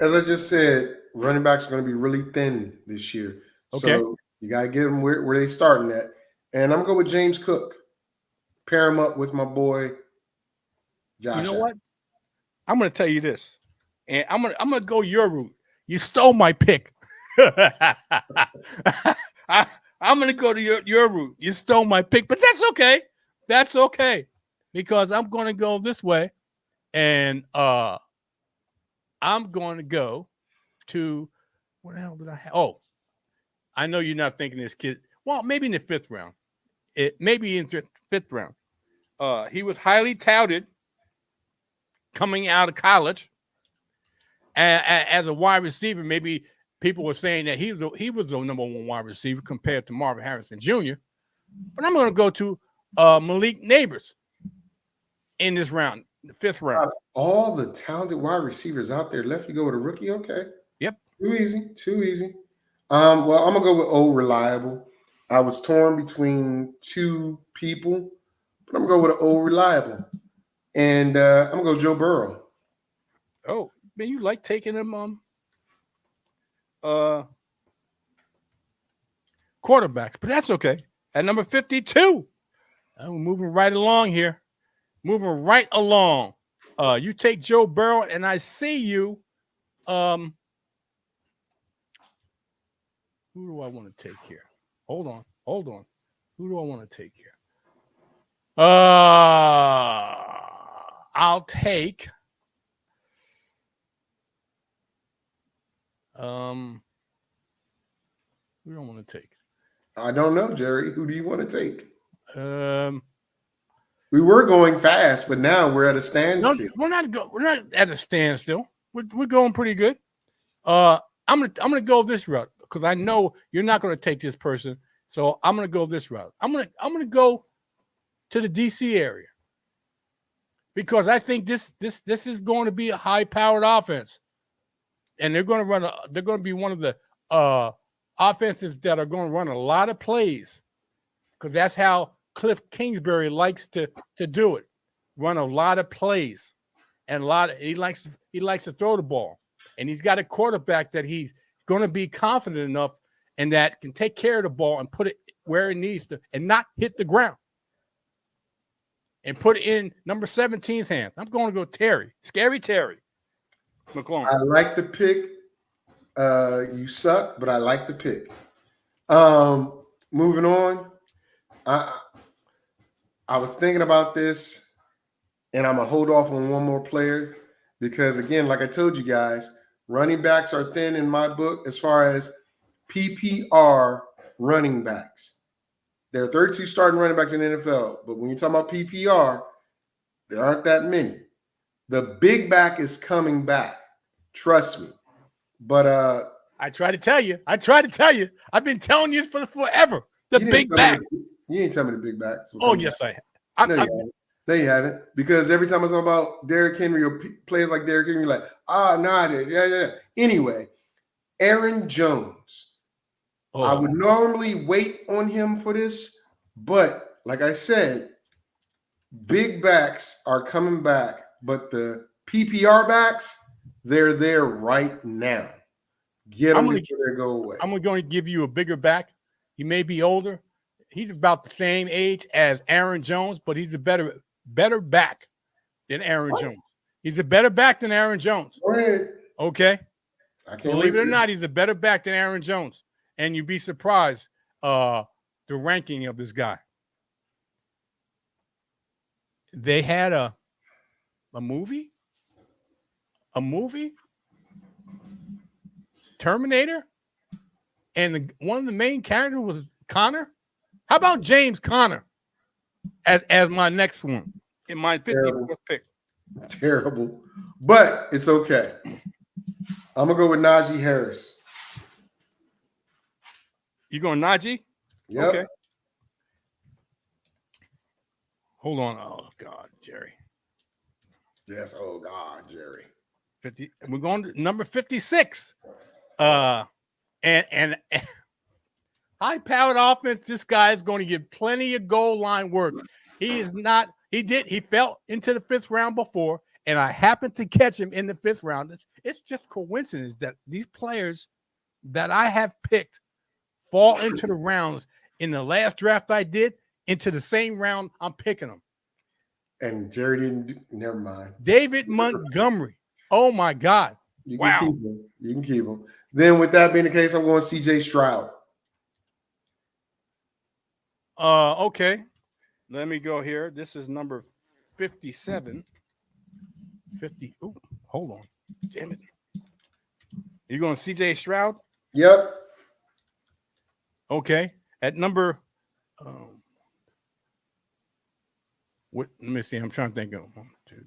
As I just said, running backs are going to be really thin this year. Okay. So you got to get them where they starting at. And I'm going to go with James Cook. Pair him up with my boy, Josh. You know what? I'm going to tell you this. And I'm going to go your route. You stole my pick. I'm going to go to your route. You stole my pick, but that's okay. That's okay. Because I'm going to go this way. And I'm going to go to, what the hell did I have? Oh, I know you're not thinking this kid. Well, maybe in the 5th round. Maybe in the 5th round. He was highly touted coming out of college as a wide receiver. Maybe people were saying that he was the number 1 wide receiver compared to Marvin Harrison Jr. But I'm going to go to Malik Neighbors in this round, the 5th round. All the talented wide receivers out there left. You go with a rookie? Okay. Yep. Too easy. Well, I'm going to go with old reliable. I was torn between 2 people, but I'm going to go with an old reliable. And I'm going to go Joe Burrow. Oh, man, you like taking him quarterbacks, but that's okay. At number 52, I'm moving right along here. Moving right along. You take Joe Burrow, and I see you. Who do I want to take here? Hold on. Who do I want to take here? I'll take who do I want to take? I don't know, Jerry. Who do you want to take? We were going fast, but now we're at a standstill. No, we're not at a standstill. We're going pretty good. I'm gonna go this route because I know you're not gonna take this person. So I'm gonna go this route. I'm gonna go to the DC area because I think this is going to be a high-powered offense, and they're going to be one of the offenses that are going to run a lot of plays because that's how Cliff Kingsbury likes to do it. Run a lot of plays, and he likes to throw the ball, and he's got a quarterback that he's going to be confident enough and that can take care of the ball and put it where it needs to and not hit the ground. And put it in number 17's hand. I'm going to go Terry. Scary Terry McLaurin. I like the pick. You suck, but I like the pick. Moving on. I was thinking about this, and I'm gonna hold off on one more player because, again, like I told you guys, running backs are thin in my book as far as PPR running backs. There are 32 starting running backs in the NFL, but when you're talking about PPR, there aren't that many. The big back is coming back. Trust me. But I try to tell you. I've been telling you for forever. The big back. You ain't tell me the big backs. Oh, yes, I have. No, you haven't. Because every time I talk about Derrick Henry or players like Derrick Henry, you're like, no, I did. Yeah. Anyway, Aaron Jones. Oh. I would normally wait on him for this, but like I said, big backs are coming back, but the PPR backs, they're there right now. Get them before they go away. I'm going to give you a bigger back. He may be older. He's about the same age as Aaron Jones, but he's a better back than Aaron Jones. He's a better back than Aaron Jones. Go ahead. Okay. Believe it or not, he's a better back than Aaron Jones. And you'd be surprised the ranking of this guy. They had a movie? Terminator? And one of the main characters was Connor? How about James Conner as my next one in my 54th pick? Terrible. But it's okay. I'm going to go with Najee Harris. You going Najee? Yep. Okay. Hold on. Oh, God, Jerry. Yes. Oh, God, Jerry. 50. We're going to number 56. And high-powered offense, this guy is going to get plenty of goal line work. He fell into the 5th round before, and I happened to catch him in the 5th round. It's just coincidence that these players that I have picked fall into the rounds in the last draft I did, into the same round I'm picking them. And Jerry didn't. Never mind. David Montgomery. Oh my God! Wow. You can keep him. Then, with that being the case, I'm going C.J. Stroud. Okay. Let me go here. This is number 57. 50. Oh, hold on. Damn it. You going C.J. Stroud? Yep. Okay. At number, let me see. I'm trying to think of 1, 2,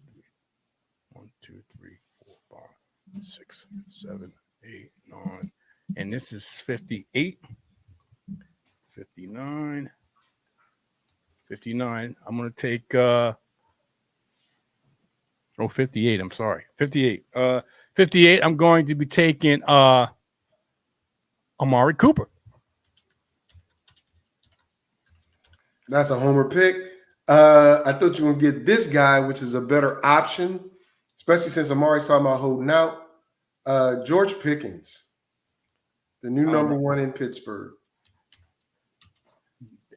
3, 4, 5, 6, 7, 8, 9. And this is 58, 59, 59. I'm going to take 58. I'm sorry. 58. 58. I'm going to be taking Amari Cooper. That's a homer pick. I thought you were going to get this guy, which is a better option, especially since Amari's talking about holding out. George Pickens, the new number 1 in Pittsburgh.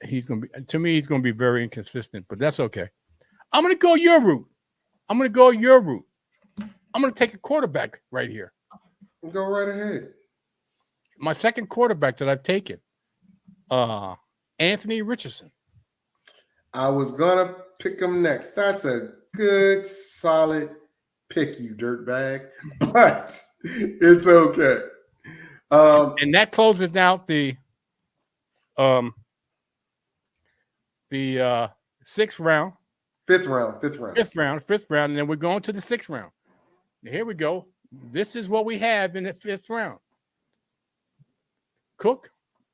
He's going to be very inconsistent, but that's okay. I'm going to go your route. I'm going to take a quarterback right here. Go right ahead. My second quarterback that I've taken, Anthony Richardson. I was going to pick him next. That's a good, solid pick, you dirtbag. But it's okay. And that closes out the 6th round. Fifth round. And then we're going to the 6th round. Here we go. This is what we have in the 5th round. Cook,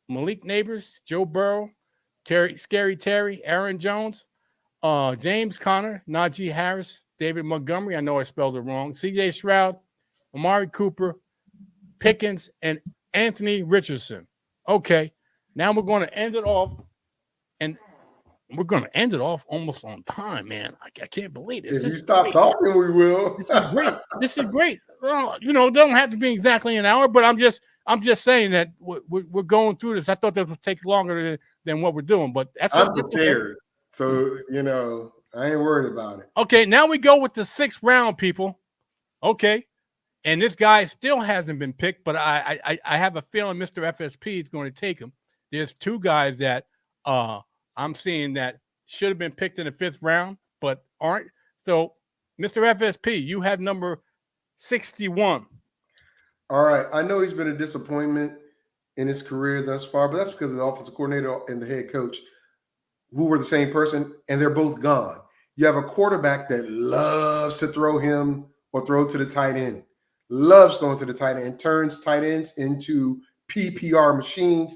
Malik Neighbors, Joe Burrow, Scary Terry, Aaron Jones, James Conner, Najee Harris, David Montgomery. I know I spelled it wrong. C.J. Stroud, Amari Cooper, Pickens, and Anthony Richardson. Okay, now we're going to end it off. And we're going to end it off almost on time, man. I can't believe this. If you stop talking, we will. This is great. Well, it doesn't have to be exactly an hour, but I'm just saying that we're going through this. I thought that would take longer than what we're doing, but I'm prepared. So, I ain't worried about it. Okay, now we go with the 6th round, people. Okay. And this guy still hasn't been picked, but I have a feeling Mr. FSP is going to take him. There's two guys that I'm seeing that should have been picked in the 5th round, but aren't. So, Mr. FSP, you have number 61. All right. I know he's been a disappointment in his career thus far, but that's because of the offensive coordinator and the head coach, who were the same person, and they're both gone. You have a quarterback that loves to throw him or throw to the tight end, loves throwing to the tight end, turns tight ends into PPR machines.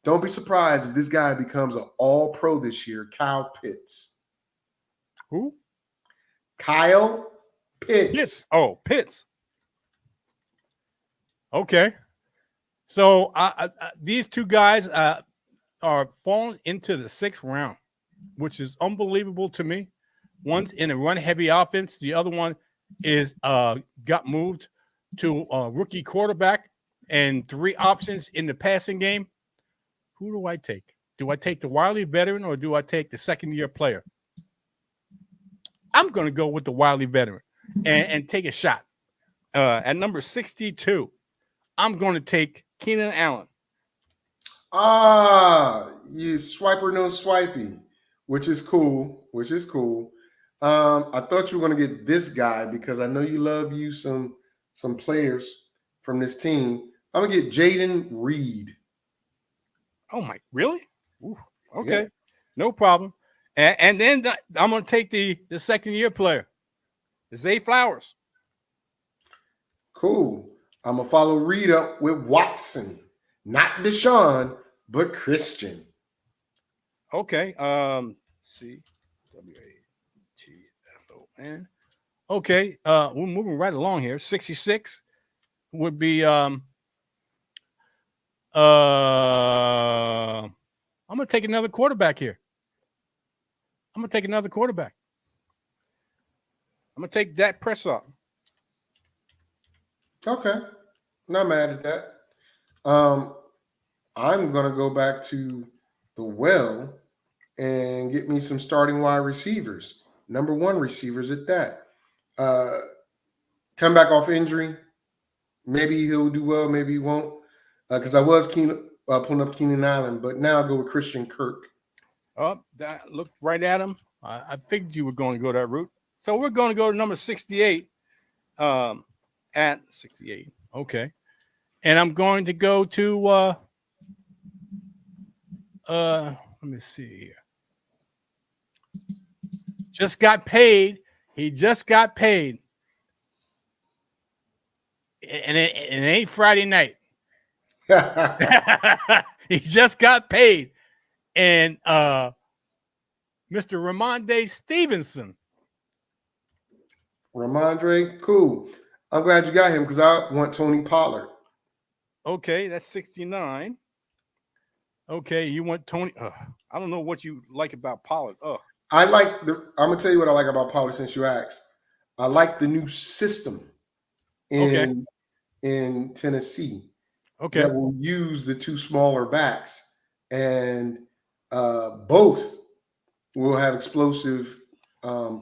Don't be surprised if this guy becomes an all-pro this year, Kyle Pitts. Who? Kyle Pitts. Pitts. Oh, Pitts. Okay. So these two guys are falling into the 6th round, which is unbelievable to me. One's in a run-heavy offense. The other one is got moved to a rookie quarterback and 3 options in the passing game. Who do I take? Do I take the wily veteran or do I take the second-year player? I'm going to go with the wily veteran and take a shot. At number 62, I'm going to take Keenan Allen. You swiper no swipey, which is cool. I thought you were going to get this guy because I know you love you some players from this team. I'm going to get Jaden Reed. Oh, my, really? Ooh, okay. Yeah. No problem. And then I'm going to take the second-year player, Zay Flowers. Cool. I'm going to follow Reed up with Watson. Not Deshaun, but Christian. Okay. C-W-A-T-F-O-N. Okay. We're moving right along here. 66 would be I'm going to take another quarterback here. I'm going to take Dak Prescott. Okay. Not mad at that. I'm going to go back to the well and get me some starting wide receivers. Number 1 receivers at that. Come back off injury. Maybe he'll do well, maybe he won't. Because I was pulling up Keenan Allen, but now I'll go with Christian Kirk. That looked right at him. I figured you were going to go that route. So we're going to go to number 68. At 68. Okay. And I'm going to go to let me see here. Just got paid. He just got paid. And it ain't Friday night. He just got paid. And Mr. Ramondre Stevenson. Ramondre, cool. I'm glad you got him because I want Tony Pollard. Okay, that's 69. Okay, you want Tony. I don't know what you like about Pollard. I'm gonna tell you what I like about Pollard since you asked. I like the new system in Tennessee. Okay. That will use the 2 smaller backs, and both will have explosive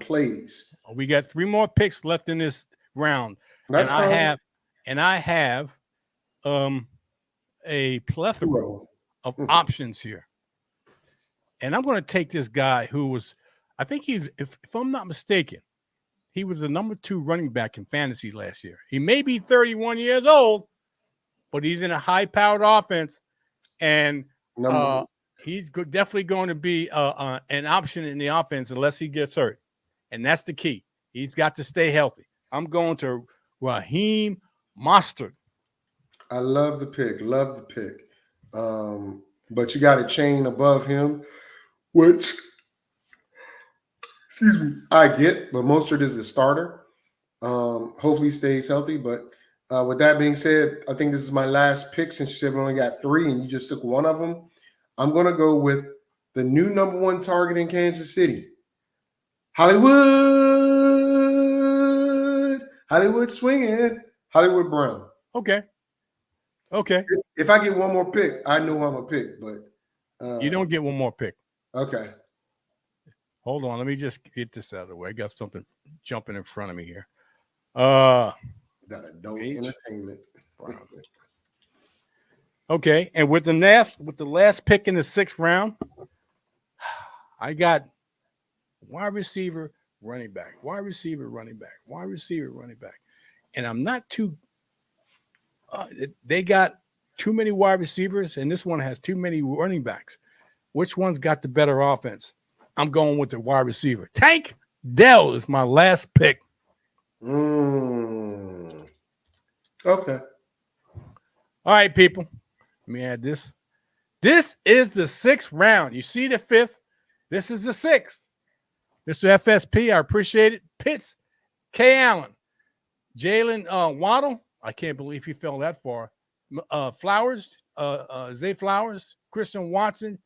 plays. We got 3 more picks left in this round. That's fine. I have a plethora of options here. And I'm going to take this guy who was, I think he's, if I'm not mistaken, he was the number 2 running back in fantasy last year. He may be 31 years old, but he's in a high-powered offense, and he's definitely going to be an option in the offense unless he gets hurt. And that's the key. He's got to stay healthy. I'm going to Raheem Mostert. I love the pick. But you got a chain above him, which, excuse me, I get, but Mostert is the starter. Hopefully he stays healthy. But with that being said, I think this is my last pick since you said we only got 3 and you just took one of them. I'm going to go with the new number 1 target in Kansas City, Hollywood swinging, Hollywood Brown. Okay. If I get one more pick, I know I'm a pick, but you don't get one more pick. Okay. Hold on, let me just get this out of the way. I got something jumping in front of me here. That adult Page. entertainment. Okay, and with the last pick in the 6th round, I got wide receiver, running back, wide receiver, running back, wide receiver, running back, and I'm not too. They got too many wide receivers, and this one has too many running backs. Which one's got the better offense? I'm going with the wide receiver. Tank Dell is my last pick. Okay. All right, people. Let me add this. This is the 6th round. You see the 5th. This is the 6th. Mr. FSP, I appreciate it. Pitts, K. Allen, Jalen Waddle. I can't believe he fell that far. Flowers, Zay Flowers, Christian Watson,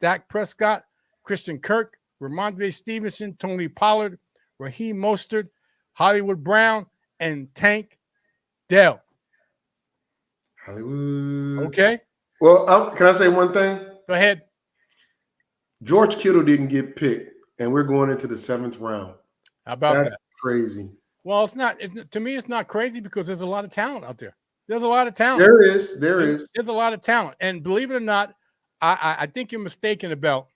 Dak Prescott, Christian Kirk, Ramondre Stevenson, Tony Pollard, Raheem Mostert, Hollywood Brown, and Tank Dell. Hollywood. Okay. Well, can I say one thing? Go ahead. George Kittle didn't get picked, and we're going into the 7th round. How about That's that? Crazy. Well, it's not. To me, it's not crazy because there's a lot of talent out there. There's a lot of talent. There is. There's a lot of talent. And believe it or not, I think you're mistaken about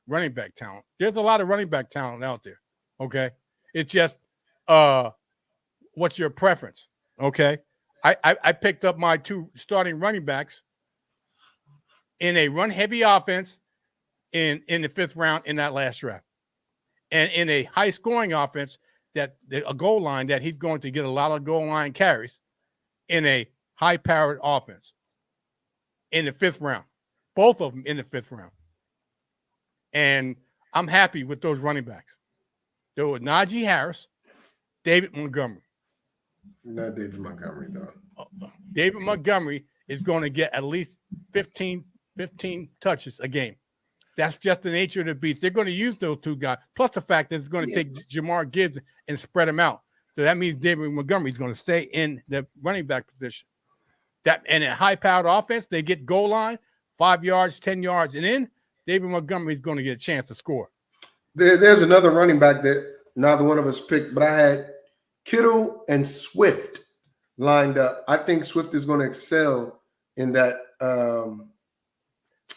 running back talent. There's a lot of running back talent out there. Okay. It's just what's your preference? Okay. I picked up my 2 starting running backs in a run-heavy offense in the 5th round in that last draft. And in a high-scoring offense, a goal line that he's going to get a lot of goal line carries in a high-powered offense in the 5th round. Both of them in the 5th round. And I'm happy with those running backs. There were Najee Harris, David Montgomery. Not David Montgomery, though. David Montgomery is going to get at least 15 touches a game. That's just the nature of the beast. They're going to use those 2 guys. Plus the fact that it's going to take Jamar Gibbs and spread them out. So that means David Montgomery is going to stay in the running back position. And a high-powered offense, they get goal line, 5 yards, 10 yards, and in. David Montgomery is going to get a chance to score. There's another running back that neither one of us picked, but I had Kittle and Swift lined up. I think Swift is going to excel in that.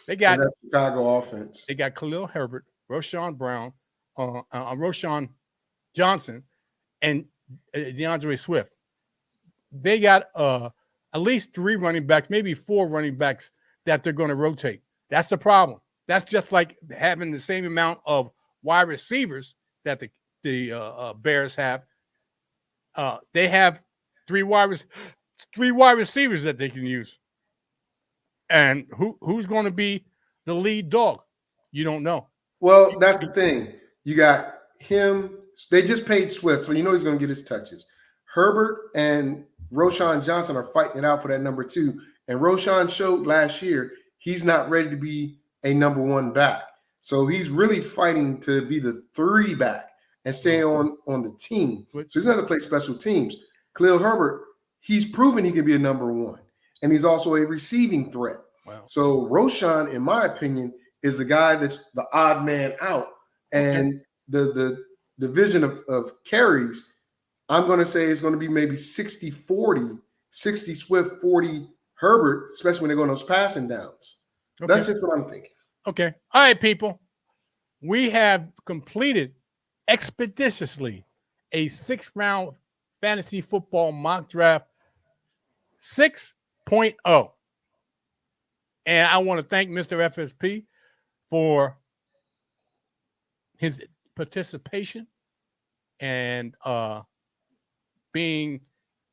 They got that Chicago offense. They got Khalil Herbert, Roshan Brown, Roshan Johnson, and DeAndre Swift. They got at least 3 running backs, maybe 4 running backs that they're going to rotate. That's the problem. That's just like having the same amount of wide receivers that the Bears have. They have 3 wide receivers that they can use. And who's going to be the lead dog? You don't know. Well, that's the thing. You got him. They just paid Swift, so you know he's going to get his touches. Herbert and Roshan Johnson are fighting it out for that number 2. And Roshan showed last year he's not ready to be a number 1 back. So he's really fighting to be the 3 back and stay on the team. So he's going to play special teams. Khalil Herbert, he's proven he can be a number 1. And he's also a receiving threat. Wow. So Roshan, in my opinion, is the guy that's the odd man out. And the division of carries, I'm going to say it's going to be maybe 60-40, 60 Swift, 40 Herbert, especially when they're going those passing downs. Okay. That's just what I'm thinking. Okay. All right, people. We have completed expeditiously a 6th round fantasy football mock draft 6.0. And I want to thank Mr. FSP for his participation and being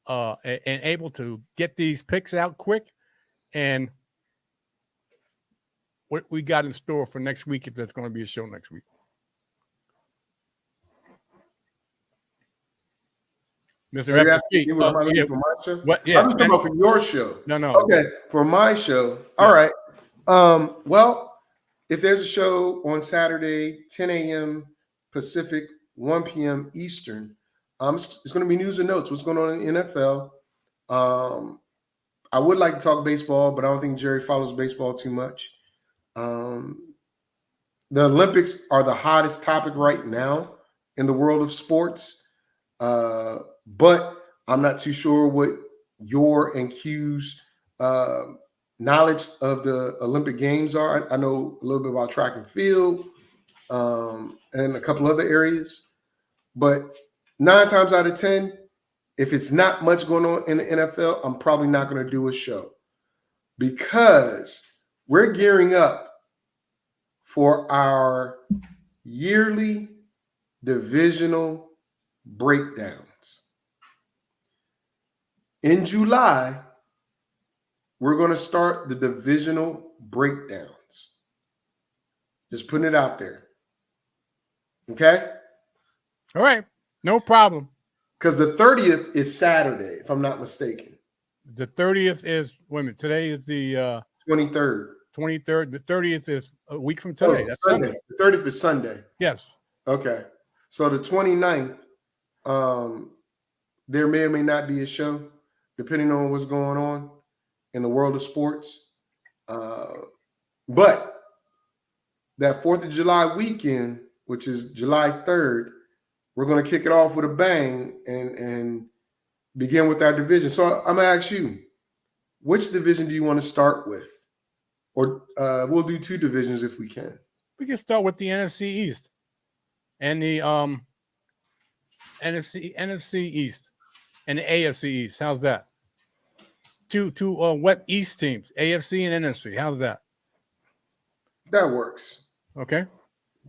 and able to get these picks out quick. And what we got in store for next week, if there's going to be a show next week. Mr. FSP. For my show? What, yeah, I'm just talking about for your show. No. Okay, for my show. All right. Well, if there's a show on Saturday, 10 a.m. Pacific, 1 p.m. Eastern, it's going to be news and notes. What's going on in the NFL? I would like to talk baseball, but I don't think Jerry follows baseball too much. The Olympics are the hottest topic right now in the world of sports. But I'm not too sure what your and Q's knowledge of the Olympic Games are. I know a little bit about track and field and a couple other areas. But 9 times out of 10, if it's not much going on in the NFL, I'm probably not going to do a show because we're gearing up for our yearly divisional breakdowns. In July, we're going to start the divisional breakdowns. Just putting it out there. Okay? All right. No problem. Because the 30th is Saturday, if I'm not mistaken. The 30th is, wait a minute, today is the 23rd. 23rd. The 30th is a week from today. That's Sunday. The 30th is Sunday. Yes. Okay. So the 29th, there may or may not be a show, depending on what's going on in the world of sports. But that 4th of July weekend, which is July 3rd, we're going to kick it off with a bang and begin with our division. So I'm going to ask you, which division do you want to start with? Or we'll do 2 divisions if we can. We can start with the NFC East and the NFC East and the AFC East. How's that? Two what East teams, AFC and NFC. How's that? That works. Okay.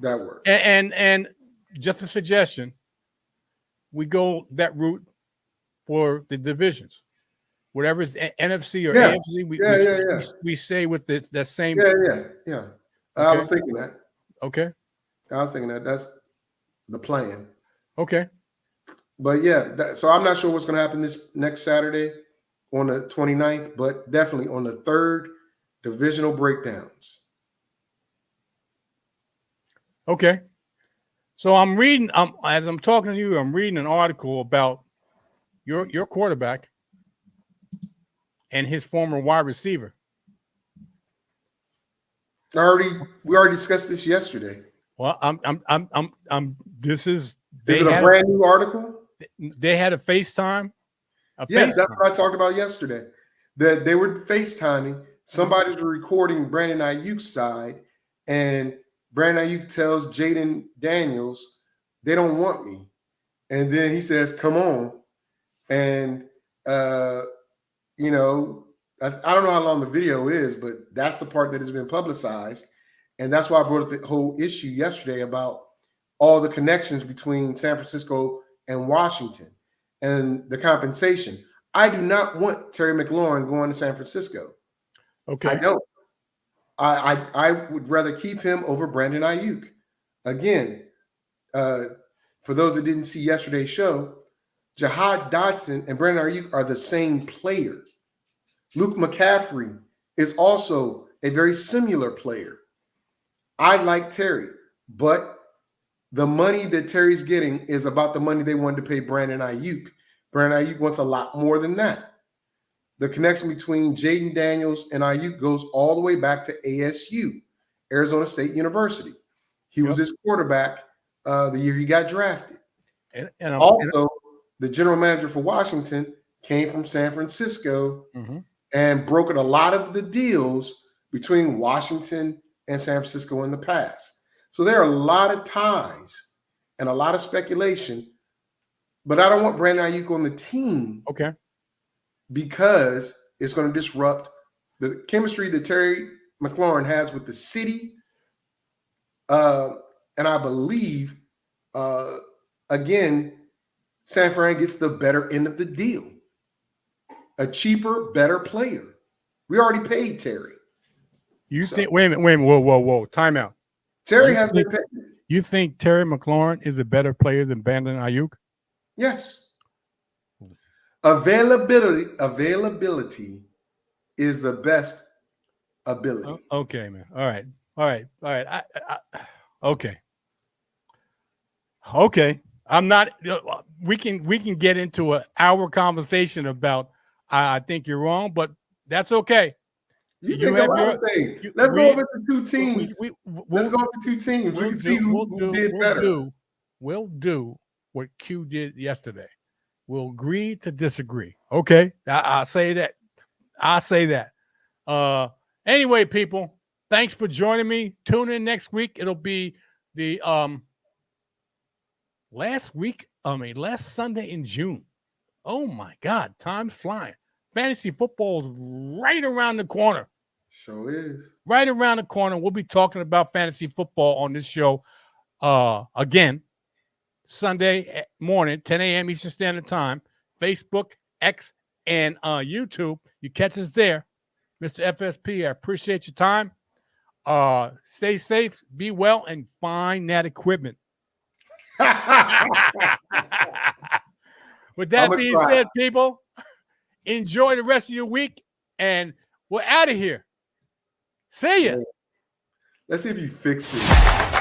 That works. And just a suggestion, we go that route for the divisions. Whatever is NFC or AFC, we say with that same. Yeah. Okay. I was thinking that. Okay. I was thinking that. That's the plan. Okay. But yeah, so I'm not sure what's going to happen this next Saturday on the 29th, but definitely on the 3rd, divisional breakdowns. Okay. So I'm reading, as I'm talking to you, I'm reading an article about your quarterback and his former wide receiver. We already discussed this yesterday. Well, this is. Is it a brand new article? They had a FaceTime. Yes, that's what I talked about yesterday. That they were FaceTiming. Somebody's recording Brandon Ayuk's side, and Brandon Ayuk tells Jaden Daniels, they don't want me. And then he says, come on. And, I don't know how long the video is, but that's the part that has been publicized. And that's why I brought up the whole issue yesterday about all the connections between San Francisco and Washington and the compensation. I do not want Terry McLaurin going to San Francisco. Okay. I don't. I would rather keep him over Brandon Ayuk. Again, for those that didn't see yesterday's show, Jahad Dotson and Brandon Ayuk are the same player. Luke McCaffrey is also a very similar player. I like Terry, but the money that Terry's getting is about the money they wanted to pay Brandon Ayuk. Brandon Ayuk wants a lot more than that. The connection between Jaden Daniels and Ayuk goes all the way back to ASU, Arizona State University. He was his quarterback the year he got drafted. And also, the general manager for Washington came from San Francisco and brokered a lot of the deals between Washington and San Francisco in the past. So there are a lot of ties and a lot of speculation, but I don't want Brandon Ayuk on the team. Okay. Because it's going to disrupt the chemistry that Terry McLaurin has with the city. And I believe, again, San Fran gets the better end of the deal. A cheaper, better player. We already paid Terry. Think? Wait a minute. Whoa. Time out. Terry has been paid. You think Terry McLaurin is a better player than Brandon Ayuk? Yes. Availability is the best ability. Okay, man. All right. Okay. I'm not. We can get into an hour conversation about. I think you're wrong, but that's okay. You think a lot of things. Let's go over the 2 teams. Let's go over 2 teams. We can see who did better. We'll do what Q did yesterday. will agree to disagree. Okay, I'll say that. I'll say that. Anyway, people, thanks for joining me. Tune in next week. It'll be the last Sunday in June. Oh my God, time's flying. Fantasy football is right around the corner. Sure is. Right around the corner. We'll be talking about fantasy football on this show again, Sunday morning, 10 a.m. Eastern Standard Time. Facebook, X, and YouTube. You catch us there. Mr. FSP, I appreciate your time. Stay safe, be well, and find that equipment. With that being said, people, enjoy the rest of your week, and we're out of here. See ya. Let's see if you fixed it.